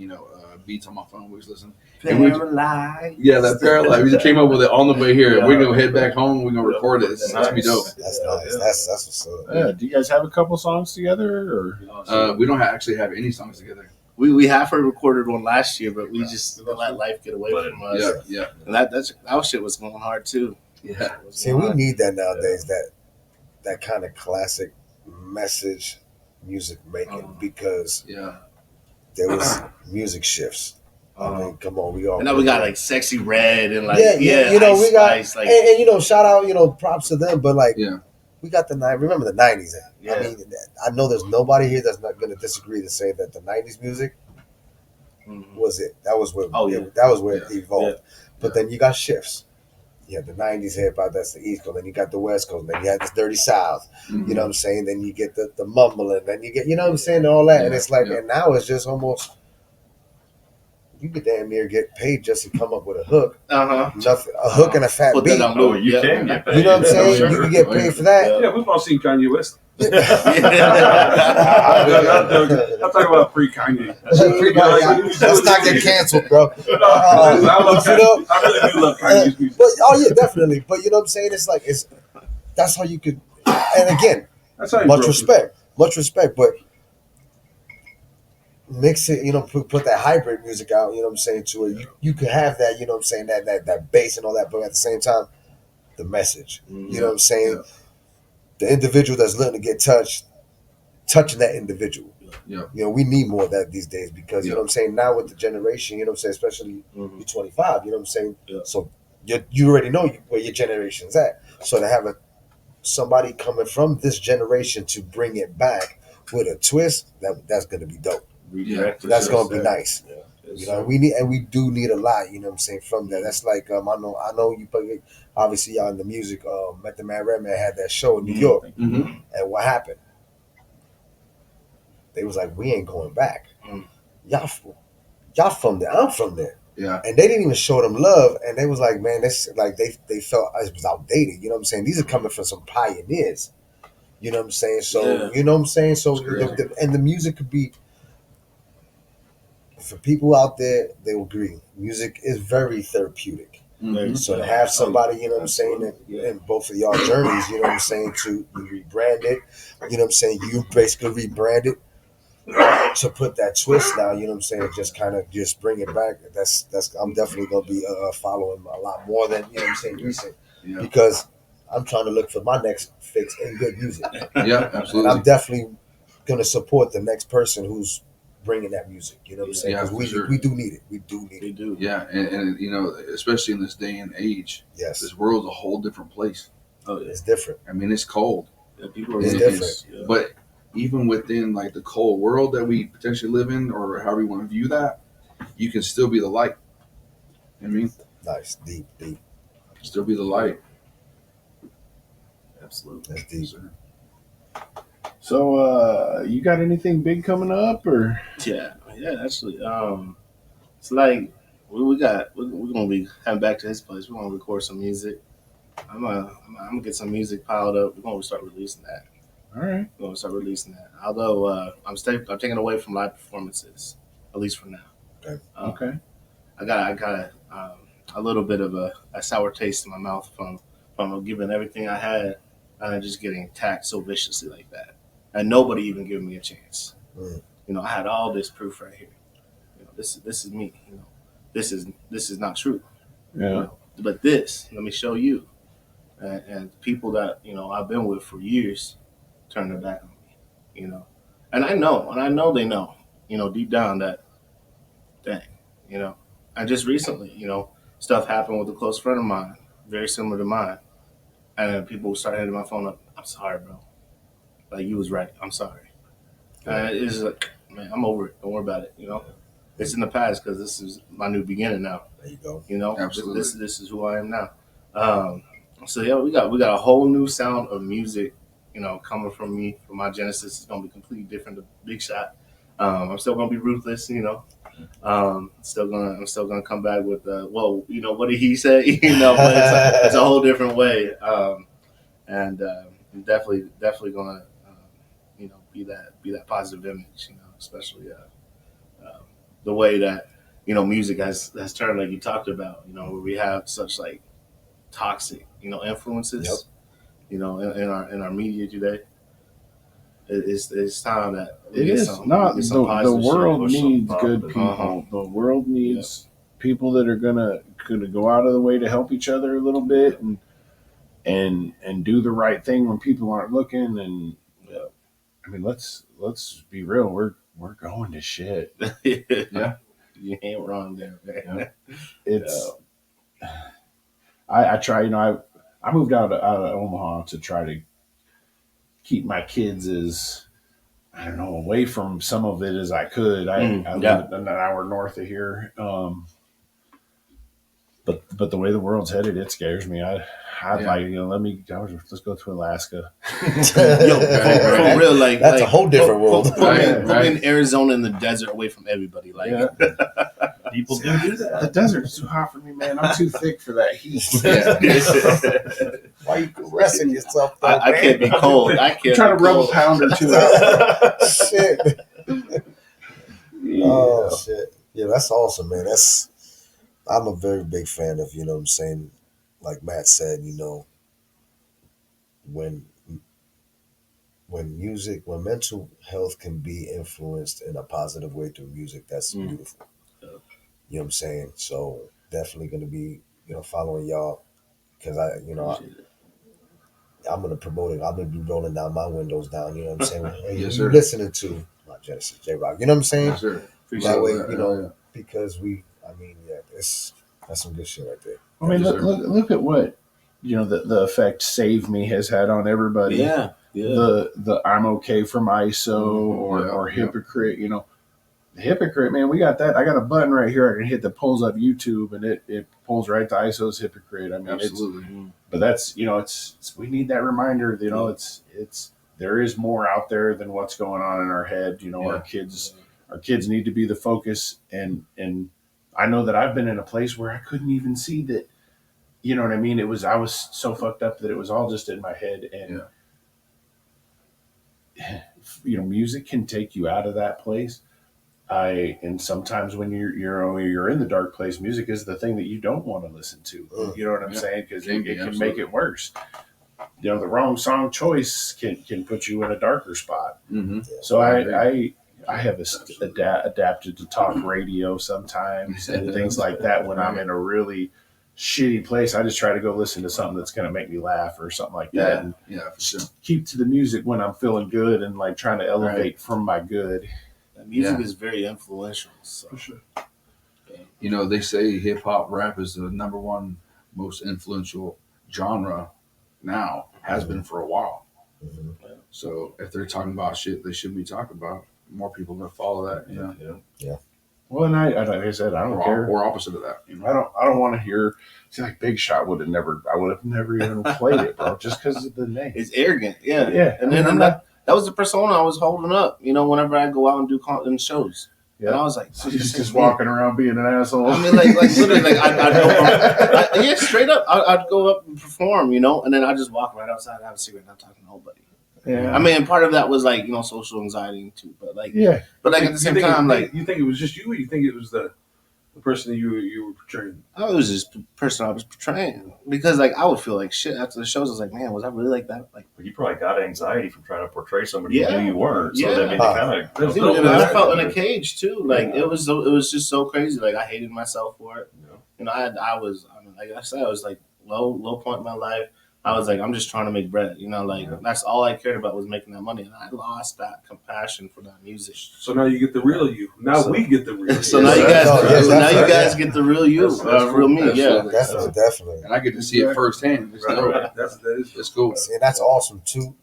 beats on my phone. We was listening. Paralyzed. Yeah, that Paralyzed. We just came up with it on the way here. We're gonna head back home. We're gonna record it. It's gonna be dope. That's nice. That's what's up. Yeah. Do you guys have a couple songs together, or? We don't actually have any songs together. We half recorded one last year, but we just let life get away from us. Yeah. And that shit was going hard too. Yeah. See, we need that nowadays. That kind of classic message music making because Yeah. there was music shifts. I mean, come on, we all. And now we got like Sexy Red and like we got Spice, like and shout out, props to them, but like Yeah. we got remember the 90s. Yeah. I mean, I know there's nobody here that's not going to disagree to say that the 90s music was it. That was where it evolved. But then you got shifts. You have the 90s hip hop, that's the East Coast. Then you got the West Coast. Then you have this Dirty South. Mm-hmm. You know what I'm saying? Then you get the mumbling. Then you get, you know what I'm saying, and all that. And it's like, and now it's just almost, you could damn near get paid just to come up with a hook. Nothing, a hook and a fat beat. Oh, you can get paid. You know what I'm saying? Sure. You can get paid for that. Yeah, we've all seen Kanye West. Yeah. I'm talking about pre-Kanye. Let's not get canceled, bro. I really do love Kanye's music. Yeah, definitely. But you know what I'm saying? It's like that's how you could. And again, That's how you much broke respect. But mix it, put that hybrid music out. You know what I'm saying? To it, you could have that. You know what I'm saying? That bass and all that, but at the same time, the message. You know what I'm saying? Yeah. The individual that's looking to get touching that individual. Yeah. We need more of that these days because, you know what I'm saying, now with the generation, you know what I'm saying, especially you're 25, you know what I'm saying? Yeah. So you already know where your generation's at. So to have somebody coming from this generation to bring it back with a twist, that's going to be dope. That's going to be nice. Yeah. We do need a lot, you know what I'm saying, from that. That's like, I know you probably, obviously y'all in the music, Method Man Redman had that show in New York. Mm-hmm. And what happened? They was like, we ain't going back. Y'all from there. I'm from there. Yeah. And they didn't even show them love, and they was like, man, this like they felt it was outdated. You know what I'm saying? These are coming from some pioneers. You know what I'm saying? So Yeah. you know what I'm saying? So It's crazy. and the music could be for people out there. They will agree. Music is very therapeutic. Mhm. So to have somebody, you know what I'm saying, Absolutely. in both of y'all journeys, you know what I'm saying, to rebrand it, you know what I'm saying, you basically rebrand it to put that twist now, you know what I'm saying, just kind of just bring it back. That's I'm definitely gonna be following a lot more than, you know what I'm saying, recent, Yeah. because I'm trying to look for my next fix in good music, Yeah. and Absolutely. I'm definitely gonna support the next person who's bringing that music. You know what I'm saying? Yeah, Because for sure. we do need it. We do need They it. do. Yeah, and you know, especially in this day and age, Yes, this world's a whole different place. Oh yeah. it's different. I mean, it's cold. Yeah, people are It's really different. Yeah. But even within like the cold world that we potentially live in, or however you want to view that, you can still be the light. I mean, Nice, deep. still be the light. Absolutely. That's deep. So, you got anything big coming up, or? Yeah. Actually, it's like we're gonna be heading back to his place. We're gonna record some music. I'm gonna get some music piled up. We're gonna start releasing that. All right. We're gonna start releasing that. Although I'm taking away from live performances, at least for now. Okay. Okay. I got a little bit of a sour taste in my mouth from giving everything I had and just getting attacked so viciously like that, and nobody even giving me a chance. Mm. You know, I had all this proof right here. You know, this is me. You know, this is not true. Yeah. You know, but this, let me show you. And people that I've been with for years turn their back on me. You know, and I know they know. You know, deep down that dang. You know, and just recently, stuff happened with a close friend of mine, very similar to mine, and then people started hitting my phone up. I'm sorry, bro. Like you was right. I'm sorry. And it's like, man, I'm over it. Don't worry about it. You know, it's in the past because this is my new beginning now. There you go. You know, Absolutely. this is who I am now. So yeah, we got a whole new sound of music. You know, coming from me, from my Genesis, is gonna be completely different. The big shot. I'm still gonna be ruthless. You know, I'm still gonna come back with well, you know, what did he say? You know, but it's a whole different way. And definitely gonna be that positive image. You know, especially the way that music has turned, like you talked about. You know, where we have such like toxic influences. Yep. You know, in our media today. It's time that we It get is some, not get some the positive shit. world or some needs good positive. people. The world needs people that are gonna go out of the way to help each other a little bit and do the right thing when people aren't looking. And I mean, let's be real. We're going to shit. Yeah. You ain't wrong there, man. It's I try. I moved out of Omaha to try to keep my kids as I don't know away from some of it as I could. I live an hour north of here. But the way the world's headed, it scares me. I'd like let's go to Alaska. Yo, for real, like That's a whole different world. Put me in Arizona in the desert, away from everybody. Like, People do that. The desert's too hot for me, man. I'm too thick for that heat. Why you caressing yourself? Though, I can't be cold. I can't. I'm trying to rub cold. a pound or two out. Shit. Yeah. Oh shit. Yeah, that's awesome, man. I'm a very big fan of, you know what I'm saying, like Matt said, when when mental health can be influenced in a positive way through music, that's beautiful. Yeah. You know what I'm saying? So definitely gonna be, following y'all because I'm gonna promote it. I'm gonna be rolling down my windows down, you know what I'm saying? Hey, Yes, who sir. you listening to? My Genesis, JROK. You know what I'm saying? Yes, sir. That way, Yeah. because that's some good shit right there. I mean, Yes, look at what the effect "Save Me" has had on everybody. Yeah. The "I'm okay" from ISO or Hypocrite. The Hypocrite, man, we got that. I got a button right here I can hit that pulls up YouTube, and it pulls right to ISO's Hypocrite. I mean, Absolutely. but that's it's we need that reminder. It's there is more out there than what's going on in our head. Our kids need to be the focus, and I know that I've been in a place where I couldn't even see that. You know what I mean? I was so fucked up that it was all just in my head, and music can take you out of that place. And sometimes when you're in the dark place, music is the thing that you don't want to listen to. You know what I'm saying? Because it can make it worse. The wrong song choice can put you in a darker spot. Mm-hmm. So I have adapted to talk radio sometimes and things like that when I'm in a really shitty place. I just try to go listen to something that's going to make me laugh or something like that. And for sure. Keep to the music when I'm feeling good and like trying to elevate from my good. Music is very influential. So. For sure. They say hip hop rap is the number one most influential genre now, has been for a while. Mm-hmm. So if they're talking about shit they should be talking about, more people are going to follow that. Yeah. Well, and like I said, I don't care. Or opposite of that. I don't want to hear. See, like Big Shot I would have never even played it, bro, just because of the name. It's arrogant, yeah. Yeah. And then that was the persona I was holding up. Whenever I go out and do shows, and I was like, so he's just walking around being an asshole. I mean, like literally, like I'd go straight up. I'd go up and perform, and then I just walk right outside, have a cigarette, not talking to nobody. Yeah. I mean, part of that was like social anxiety too, but like at the same time, like you think it was just you, or you think it was the person that you were portraying? I was just the person I was portraying, because like I would feel like shit after the shows. I was like, man, was I really like that? Like, you probably got anxiety from trying to portray somebody you knew you weren't. So yeah. that made it kind of. And I felt in a cage too. Like it was just so crazy. Like I hated myself for it. I was like I said, I was like low point in my life. I was like, I'm just trying to make bread, that's all I cared about was making that money. And I lost that compassion for that music. So now you get the real you. Now we get the real you. So now you guys get the real you, real me. Yeah. Definitely. And I get to see it firsthand. That's cool. See, that's awesome. Two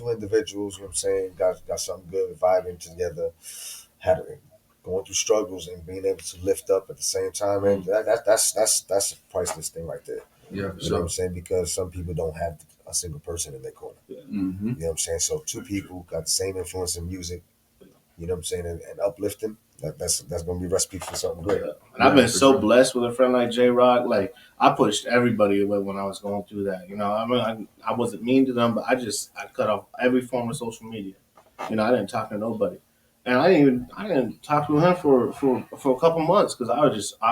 individuals, what I'm saying, got something good, vibing together, going through struggles and being able to lift up at the same time. And that's a priceless thing right there. Yeah, you know what I'm saying? Because some people don't have a single person in their corner. Mm-hmm. You know what I'm saying? So two people got the same influence in music, you know what I'm saying, and uplifting. That's going to be a recipe for something great. Yeah. And I've been so blessed with a friend like JROK. Like I pushed everybody away when I was going through that. I mean, I wasn't mean to them, but I cut off every form of social media. I didn't talk to nobody. And I didn't talk to him for a couple months because I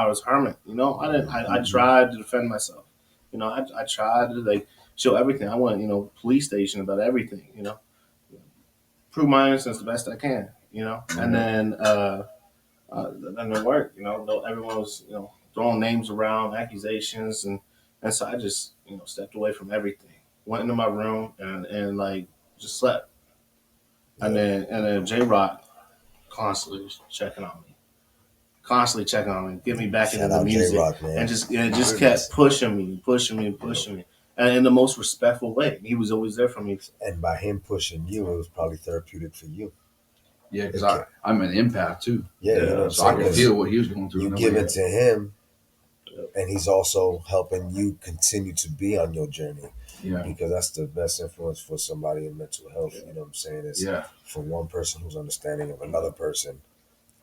was hermit. I tried to defend myself. I tried to like show everything. I went, police station about everything, prove my innocence the best I can, and then that didn't work, everyone was, throwing names around, accusations, and so I just, stepped away from everything, went into my room and like just slept, and then JROK constantly checking on me, get me back into the music, and just kept pushing me, and in the most respectful way. He was always there for me. And by him pushing you, it was probably therapeutic for you. Yeah, because I'm an empath too. Yeah, so I can feel what he was going through. You give it to him, and he's also helping you continue to be on your journey. Yeah, because that's the best influence for somebody in mental health. You know what I'm saying? It's for one person who's understanding of another person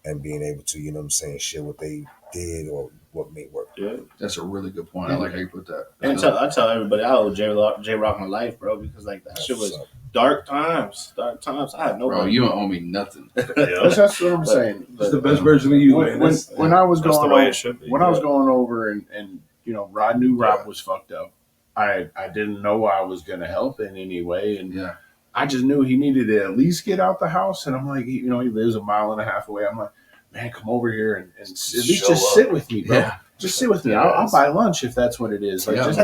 and being able to, share what they did or what may work. Yeah, that's a really good point. I like how you put that. And I tell everybody I owe JROK my life, bro, because like that shit was dark times. I had no. Bro, you don't owe me nothing. That's what I'm saying. It's the best version of you, man. When I was going, the way it should be. When I was going over and I knew Rob was fucked up. I didn't know I was going to help in any way, and I just knew he needed to at least get out the house. And I'm like, he lives a mile and a half away. I'm like, man, come over here and at least just sit with me, bro. Yeah. Just sit with me. I'll buy lunch if that's what it is. Like, just,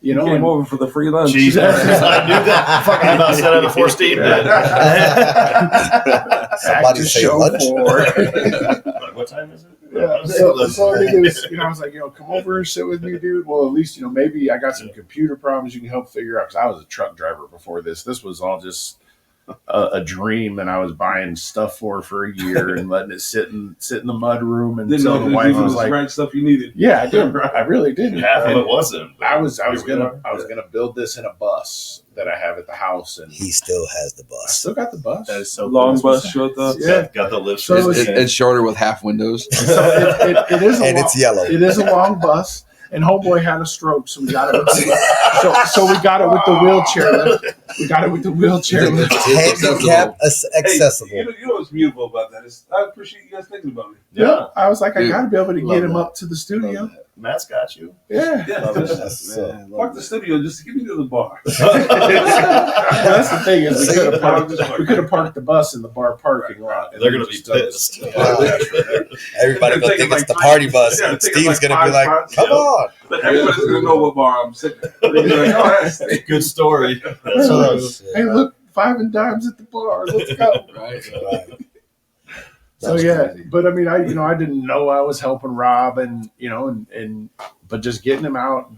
came over for the free lunch. Jesus, I knew that. Fucking about said it before Steve did. Somebody say lunch. Like, what time is it? Yeah, so it was, I was like, come over and sit with me, dude. Well, at least, maybe I got some computer problems you can help figure out. Because I was a truck driver before this. This was all just a dream, and I was buying stuff for a year and letting it sit in the mud room until the wife was like, right stuff you needed. Yeah, I did. I really didn't. Half of it wasn't. I was gonna build this in a bus. that I have at the house, and He still has the I bus. still got the bus. That is so Long cool. bus, short bus. Yeah. Got the lift. So It's shorter with half windows. So it is a And it's yellow. It is a long bus, and homeboy had a stroke, so we got it. With so we got it with the wheelchair lift. We got it with the wheelchair lift. Handicap accessible. Hey, you know what's beautiful about that is I appreciate you guys thinking about me. Yeah, I was like, I Dude, got to be able to love get him that. up to the studio. Matt's got you. Yeah. Yeah, Love it. just Man, fuck love the that. studio, just give me to the bar. That's the thing is See, we could have parked the bus in the bar parking lot. and They're we going to be just done pissed. Everybody gonna think it's the party bus, Yeah, and take Steve's like gonna be 5 like, spots. "Come on!" But everybody's gonna know what bar I'm sitting at. They're gonna be like, oh, that's Steve. Good story. Oh, hey, look, 5 and dimes at the bar. Let's go. Right. Right. So That's yeah, crazy. but I mean, I didn't know I was helping Rob, and but just getting him out,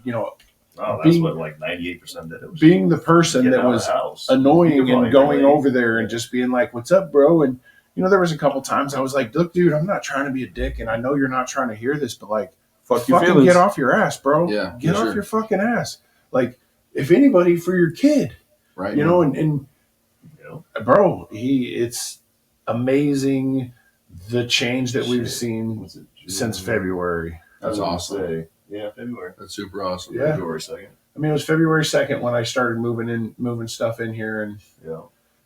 Oh, that's Being- what like 98% did. It was being the person getting that out of was the house. annoying You can and going probably over there and just being like, "What's up, bro?" And there was a couple times I was like, "Look, dude, I'm not trying to be a dick, and I know you're not trying to hear this, but like, Fuck your fucking feelings. get off your ass, bro. Yeah, Get for off sure. your fucking ass. Like, if anybody, for your kid, Right. and You know? bro, it's amazing the change that we've seen Was it since June? February. That's I would awesome. say. Yeah, February. That's super awesome. Yeah. February 2nd. I mean, it was February 2nd when I started moving stuff in here Yeah.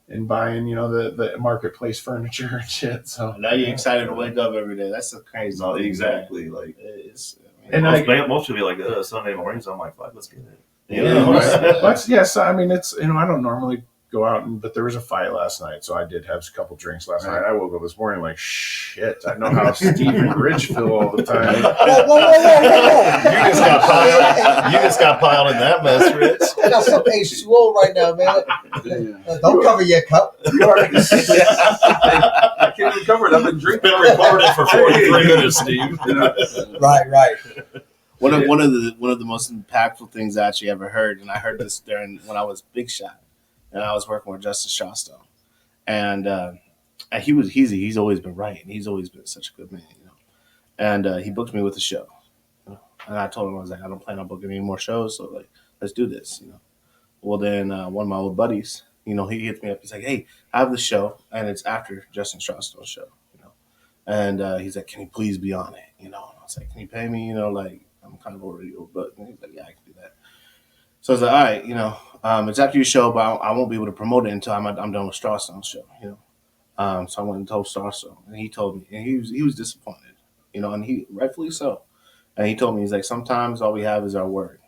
and buying, the marketplace furniture and shit. So Now you're excited to wake up every day. That's so crazy. No, exactly. Like, It's, And most would be like, Sunday mornings. I'm like, fuck, let's get it. yeah, Right. but yes, I mean, it's I don't normally go out, but there was a fight last night, so I did have a couple drinks last night. I woke up this morning like, shit, I know how Steve and Rich feel all the time. You just got piled in that mess, Rich. I got some H2O right now, man. Yeah. Don't cover your cup. I can't even cover it. I've been drinking. Been recorded for 43 minutes, Steve. Right. one of the most impactful things I actually ever heard, and I heard this when I was Big Shot, and I was working with Justin Shawstone, and he's always been right, and he's always been such a good man, and he booked me with a show, and I told him, I was like, I don't plan on booking any more shows, so like, let's do this, Well, then one of my old buddies, he hits me up. He's like, hey, I have the show, and it's after Justin Shawstone's show, and he's like, can you please be on it, And I was like, can you pay me, like, I'm kind of already old, but he's like, yeah, I can do that. So I was like, all right, it's after your show, but I won't be able to promote it until I'm done with Shawstone's show, So I went and told Shawstone, and he told me, and he was disappointed, and he rightfully so. And he told me, he's like, sometimes all we have is our word.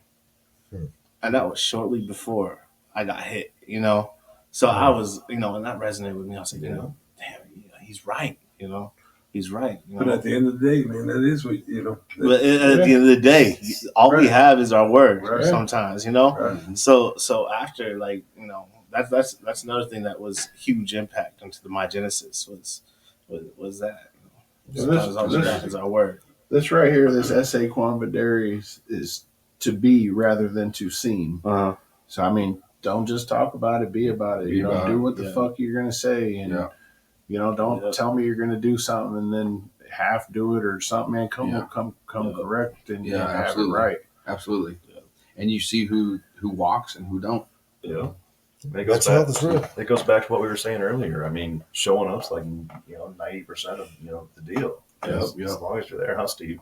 And that was shortly before I got hit, So I was, and that resonated with me. I was like, damn, he's right, he's right. But at the end of the day, man, that is what But at the end of the day, all we have is our word. Right. Sometimes, Right. So after, like, that's another thing that was huge impact into the My Genesis was that. So Sometimes all we have is our word. This right here, this essay quambidaries is to be rather than to seem. Uh-huh. So I mean, don't just talk about it, be about it. Be about Do it. what the fuck you're gonna say, and don't Yeah. tell me you're gonna do something and then half do it or something. Man, come Yeah. correct and Yeah, have absolutely. it right. Absolutely. And you see who walks and who don't. Yeah. It That's all that's real. It goes back to what we were saying earlier. I mean, showing up's like 90% of the deal. As long as you're there, huh, Steve?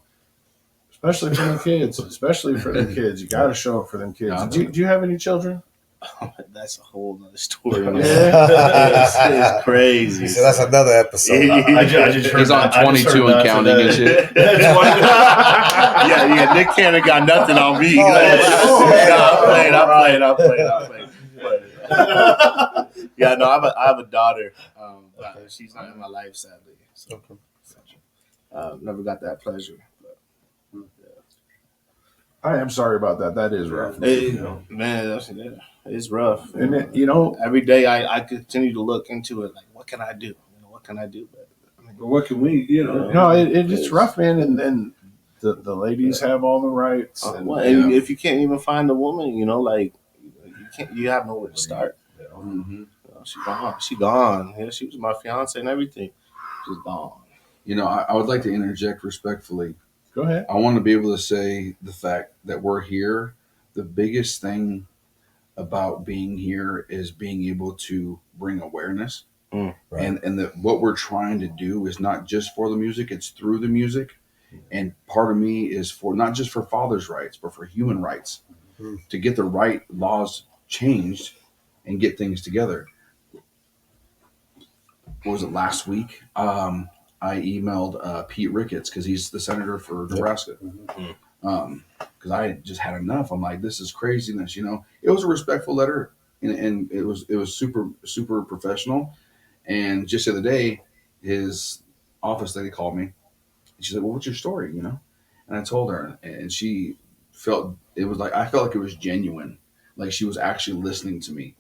Especially for the kids. Especially for the kids. You got to show up for them kids. Yeah. Do you have any children? That's a whole nother story. Man. Yeah. It's crazy. So that's another episode. I just heard He's on that- I just 22 heard and that counting today. and shit. yeah, Nick Cannon got nothing on me. I played. Yeah, no, I have a daughter. But she's not in my life, sadly. So, never got that pleasure. I am sorry about that. That is rough. Man, it's rough. And Every day I continue to look into it. Like, what can I do? What can I do? But But what can we, no, it's rough, man. And the ladies have all the rights. and if you can't even find a woman, like you have nowhere to start. Mm-hmm. She gone. Yeah, she was my fiance and everything. She's gone. I would like to interject respectfully. Go ahead. I want to be able to say the fact that we're here. The biggest thing about being here is being able to bring awareness. Mm. Right. And that what we're trying to do is not just for the music, it's through the music. And part of me is for not just for fathers' rights, but for human rights, to get the right laws changed and get things together. What was it, last week? I emailed Pete Ricketts, because he's the senator for Nebraska. Because I just had enough. I'm like, this is craziness. It was a respectful letter, and it was super professional. And just the other day, his office lady called me, and she said, "Well, what's your story?" And I told her, and she I felt like it was genuine, like she was actually listening to me.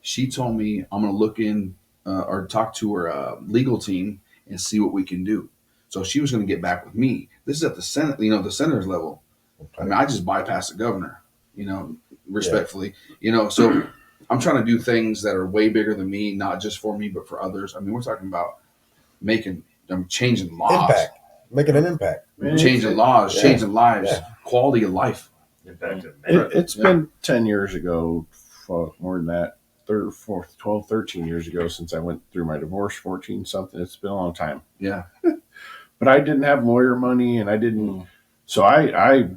She told me, I'm going to look in or talk to her legal team and see what we can do. So she was going to get back with me. This is at the Senate, the senator's level. I mean, I just bypassed the governor, respectfully, so I'm trying to do things that are way bigger than me, not just for me, but for others. I mean, we're talking about changing laws, Making an impact, changing laws, changing lives, quality of life. It's been 10 years ago, more than that, 12, 13 years ago since I went through my divorce, 14 something. It's been a long time. Yeah. But I didn't have lawyer money, and I didn't. So I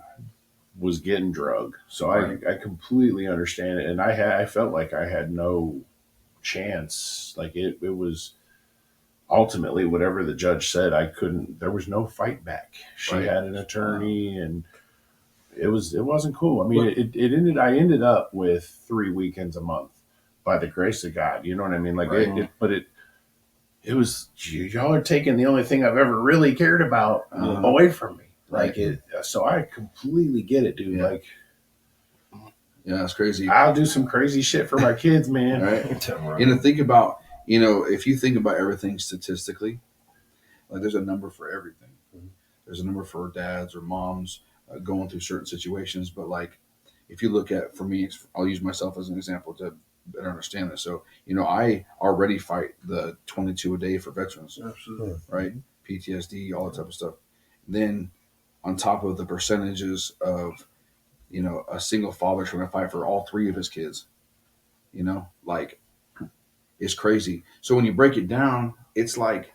was getting drugged. So I completely understand it. And I felt like I had no chance. Like it was ultimately whatever the judge said, there was no fight back. She had an attorney, and it wasn't cool. I mean, I ended up with 3 weekends a month by the grace of God. You know what I mean? Like, it was, y'all are taking the only thing I've ever really cared about away from me. Like so I completely get it, dude. Yeah. Like, that's crazy. I'll do some crazy shit for my kids, man. Right. And think about, if you think about everything statistically, like there's a number for everything. There's a number for dads or moms going through certain situations. But like, if you look at, for me, I'll use myself as an example to better understand this. So, I already fight the 22 a day for veterans. Absolutely. Right. PTSD, all that type of stuff. Then on top of the percentages of, a single father trying to fight for all 3 of his kids, like, it's crazy. So when you break it down, it's like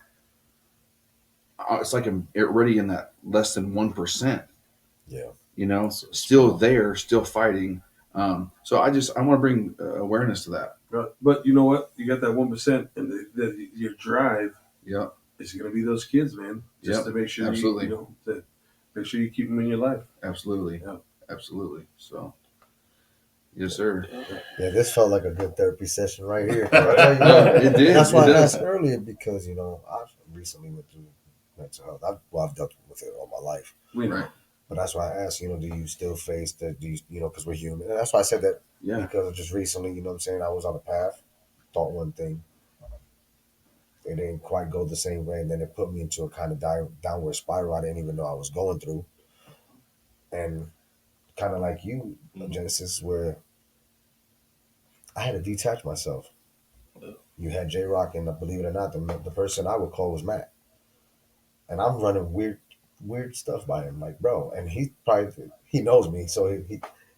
I'm already in that less than 1%. Yeah. Still there, still fighting. So I want to bring awareness to that. But you know what? You got that 1%, and your drive. Yeah. It's going to be those kids, man. Just to make sure absolutely. To make sure you keep them in your life. Absolutely. Yeah. Absolutely. So, yes, sir. Yeah, this felt like a good therapy session right here. It did. That's why It I does. asked earlier, because I recently went through mental health. I've dealt with it all my life. Right. But that's why I asked, do you still face that? Do you, because we're human. And that's why I said that, because just recently, I was on a path, thought one thing. It didn't quite go the same way. And then it put me into a kind of downward spiral I didn't even know I was going through. And kind of like you, Genesis, where I had to detach myself. You had JROK, and believe it or not, the person I would call was Matt. And I'm running weird stuff by him, like, bro. And he knows me, so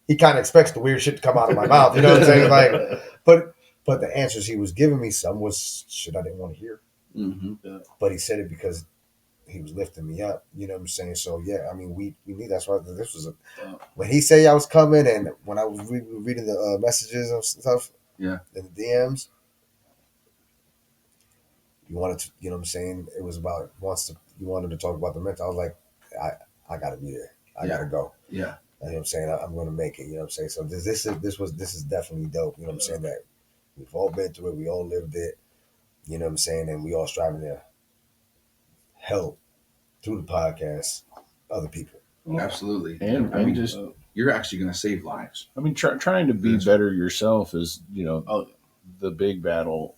he kind of expects the weird shit to come out of my mouth. You know what I'm saying? Like, but the answers he was giving me, some was shit I didn't want to hear. Mm-hmm. Yeah. But he said it because he was lifting me up. You know what I'm saying? So yeah, I mean, we need. That's why this was when he said I was coming, and when I was reading the messages and stuff, in the DMs. You wanted to, you know what I'm saying? It was about you wanted to talk about the mental. I was like, I gotta be there. I gotta go. Yeah. You know what I'm saying? I'm gonna make it. You know what I'm saying? So this is definitely dope. You know what I'm saying? That we've all been through it. We all lived it. You know what I'm saying? And we all striving to help through the podcast other people. Absolutely. And I mean, just you're actually going to save lives. I mean, trying to be better yourself is, the big battle.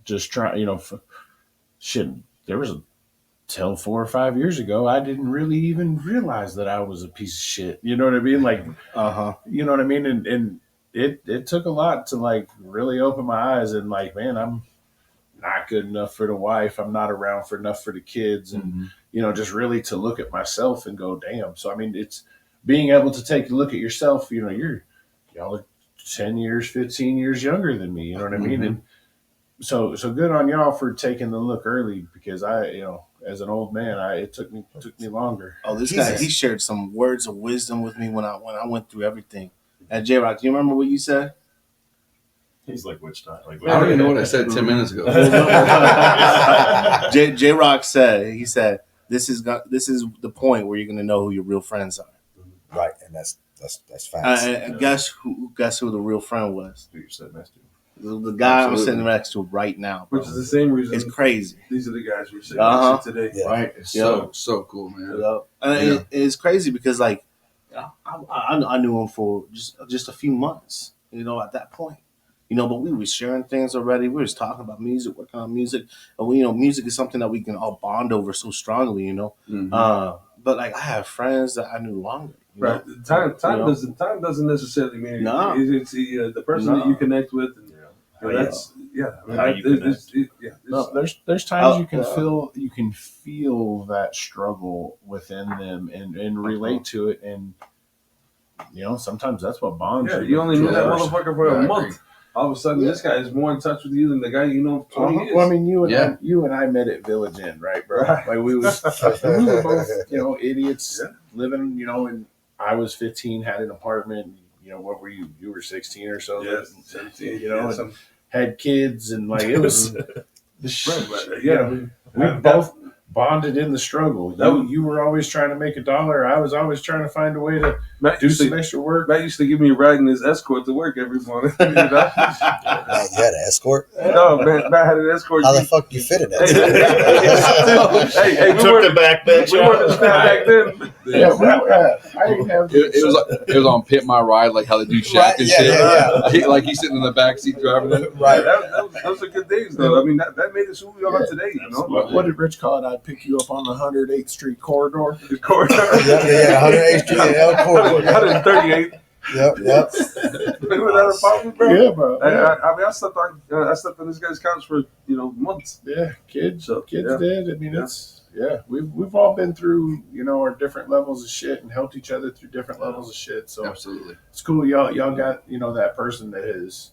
Just try, shit. There was till 4 or 5 years ago, I didn't really even realize that I was a piece of shit. You know what I mean? Like, you know what I mean? And it took a lot to like really open my eyes and like, man, I'm not good enough for the wife. I'm not around for enough for the kids. And, just really to look at myself and go, damn. So, I mean, it's being able to take a look at yourself, y'all are 10 years, 15 years younger than me. You know what I mean? Mhm. And so good on y'all for taking the look early, because as an old man, it took me longer. Oh, this Jesus. guy, he shared some words of wisdom with me when I went through everything. At JROK, do you remember what you said? He's like, which time? Like, I don't even know what I said 10 minutes ago. JROK said, he said, this is the point where you're going to know who your real friends are. Right, and that's facts. And guess who the real friend was? Who you said next to? The guy I'm Absolutely. sitting next to right now, bro. Which is the same reason. It's crazy. These are the guys we're sitting Uh-huh. next to today. Yeah. Right? It's So cool, man. And it's crazy because like I knew him for just a few months, at that point. But we were sharing things already. We was talking about music, working on music. And music is something that we can all bond over so strongly, Mhm. But like I have friends that I knew longer. Right. Time doesn't necessarily mean anything. No. It's the person that you connect with. And, that's How you connect. No, there's times you can feel that struggle within them and relate to it, and sometimes that's what bonds Yeah, you only knew that Sure. motherfucker for Yeah, I a month. All of a sudden, this guy is more in touch with you than the guy you know for 20 years. Well, I mean, you Yeah. and I met at Village Inn, right, bro? Right. Like we were both, idiots living, and I was 15, had an apartment. What were you? You were 16 or so. Yes, 17. And had kids, and like it was. We That- both bonded in the struggle. That- You were always trying to make $1. I was always trying to find a way to Matt do used some to, extra work. Matt used to give me a ride in his escort to work every morning. You know? You had an escort? No, Matt had an escort. How the fuck you fit in Hey, that? hey, we Took weren't the back bench we out. weren't as fat back then. Yeah, I didn't have. It was on Pit My Ride, like how they do Shack Right, and yeah, shit. yeah, Like he's sitting in the back seat driving it. Right. Those are good days, though. I mean, that made us who we are today. What did Rich call it? I'd pick you up on the 108th Street corridor. The corridor. Yeah, 108th Street and El Corridor. 138. Yep. Remember that apartment, bro? Yeah, bro. I mean, I slept on this guy's couch for months. Yeah, kids Yeah. did. I mean, we've all been through our different levels of shit and helped each other through different levels of shit. So Absolutely. it's cool. Y'all got that person that has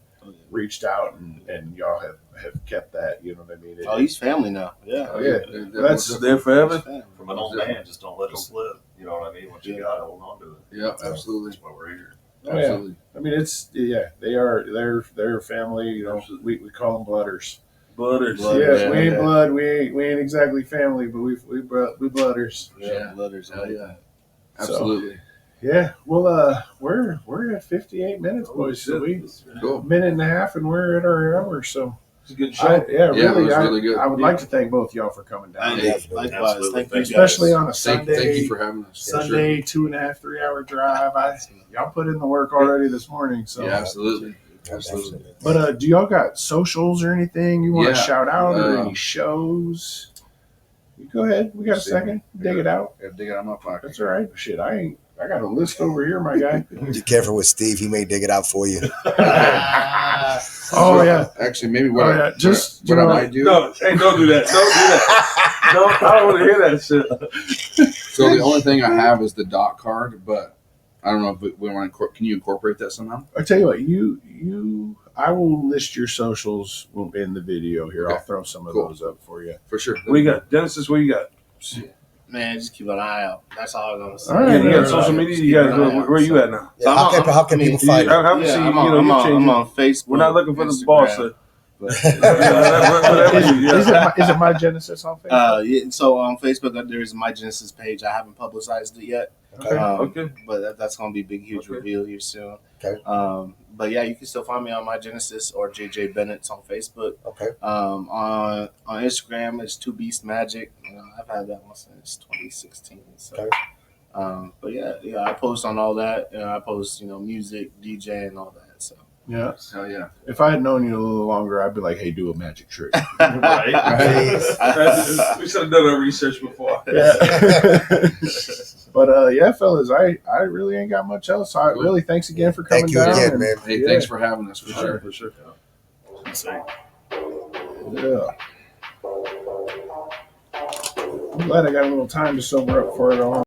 reached out and y'all have kept that. You know what I mean? Oh, he's family now. Yeah. Oh, yeah. That's There forever. From an old man, just don't let it slip. You know what I mean? Once you got it, hold on to it. Yeah, absolutely. That's why we're here. Oh, yeah. Absolutely. I mean, they're family. We call them blooders. Butters. Blood, Yeah, we ain't yeah. blood. We ain't exactly family, but we blooders. Yeah. Letters. Hell yeah. So, Absolutely. Yeah. Well, we're at 58 minutes, boys. So we Cool. minute and a half, and we're at our hour. So It's a good show. Yeah, it was really good. I would like to thank both y'all for coming down, Hey, Definitely. likewise. Absolutely. Thank you, Thank you. especially on a Thank Sunday. you for having us. For Sunday, 2.5, 3 hour drive. Y'all put in the work already this morning. So, Sure. Yeah, absolutely. Absolutely. but do y'all got socials or anything you want to Yeah. shout out, or Uh, any shows? You go ahead. We got a second. Dig it out. Gotta dig it out of my pocket. That's all right. Shit, I got a list over here, my guy. Be careful with Steve. He may dig it out for you. Oh yeah. Actually, maybe Oh yeah. Just what I might do. No, hey, don't do that. Don't do that. No, I don't want to hear that shit. So the only thing I have is the dot card, but I don't know if we want to. Can you incorporate that somehow? I tell you what, I will list your socials in the video here. Okay. I'll throw some of Cool. those up for you. For sure. What you got? Genesis, what you got? Man, just keep an eye out. That's all I'm gonna say. All right, You got yeah, social media? You got where you at now? Yeah, how can people find you? Obviously, I'm you on changing. Facebook. We're not looking for the Instagram, boss. So. but- Is it my Genesis on Facebook? yeah, so on Facebook, there's my Genesis page. I haven't publicized it yet. Okay. Okay. But that's going to be a big, huge Okay. reveal here soon. Okay. But yeah, you can still find me on my Genesis or JJ Bennett's on Facebook. Okay. On Instagram, it's Two Beast Magic. I've had that one since 2016. So. Okay. But yeah, I post on all that. I post, music, DJ, and all that. So. Yeah. Hell yeah. If I had known you a little longer, I'd be like, "Hey, do a magic trick." Right? We should have done our research before. Yeah. But yeah, fellas, I really ain't got much else. I Cool. really thanks again for coming Thank you down. again, and- man. Hey, Yeah. thanks for having us. For sure. For sure. Insane. Yeah. I'm glad I got a little time to sober up for it all.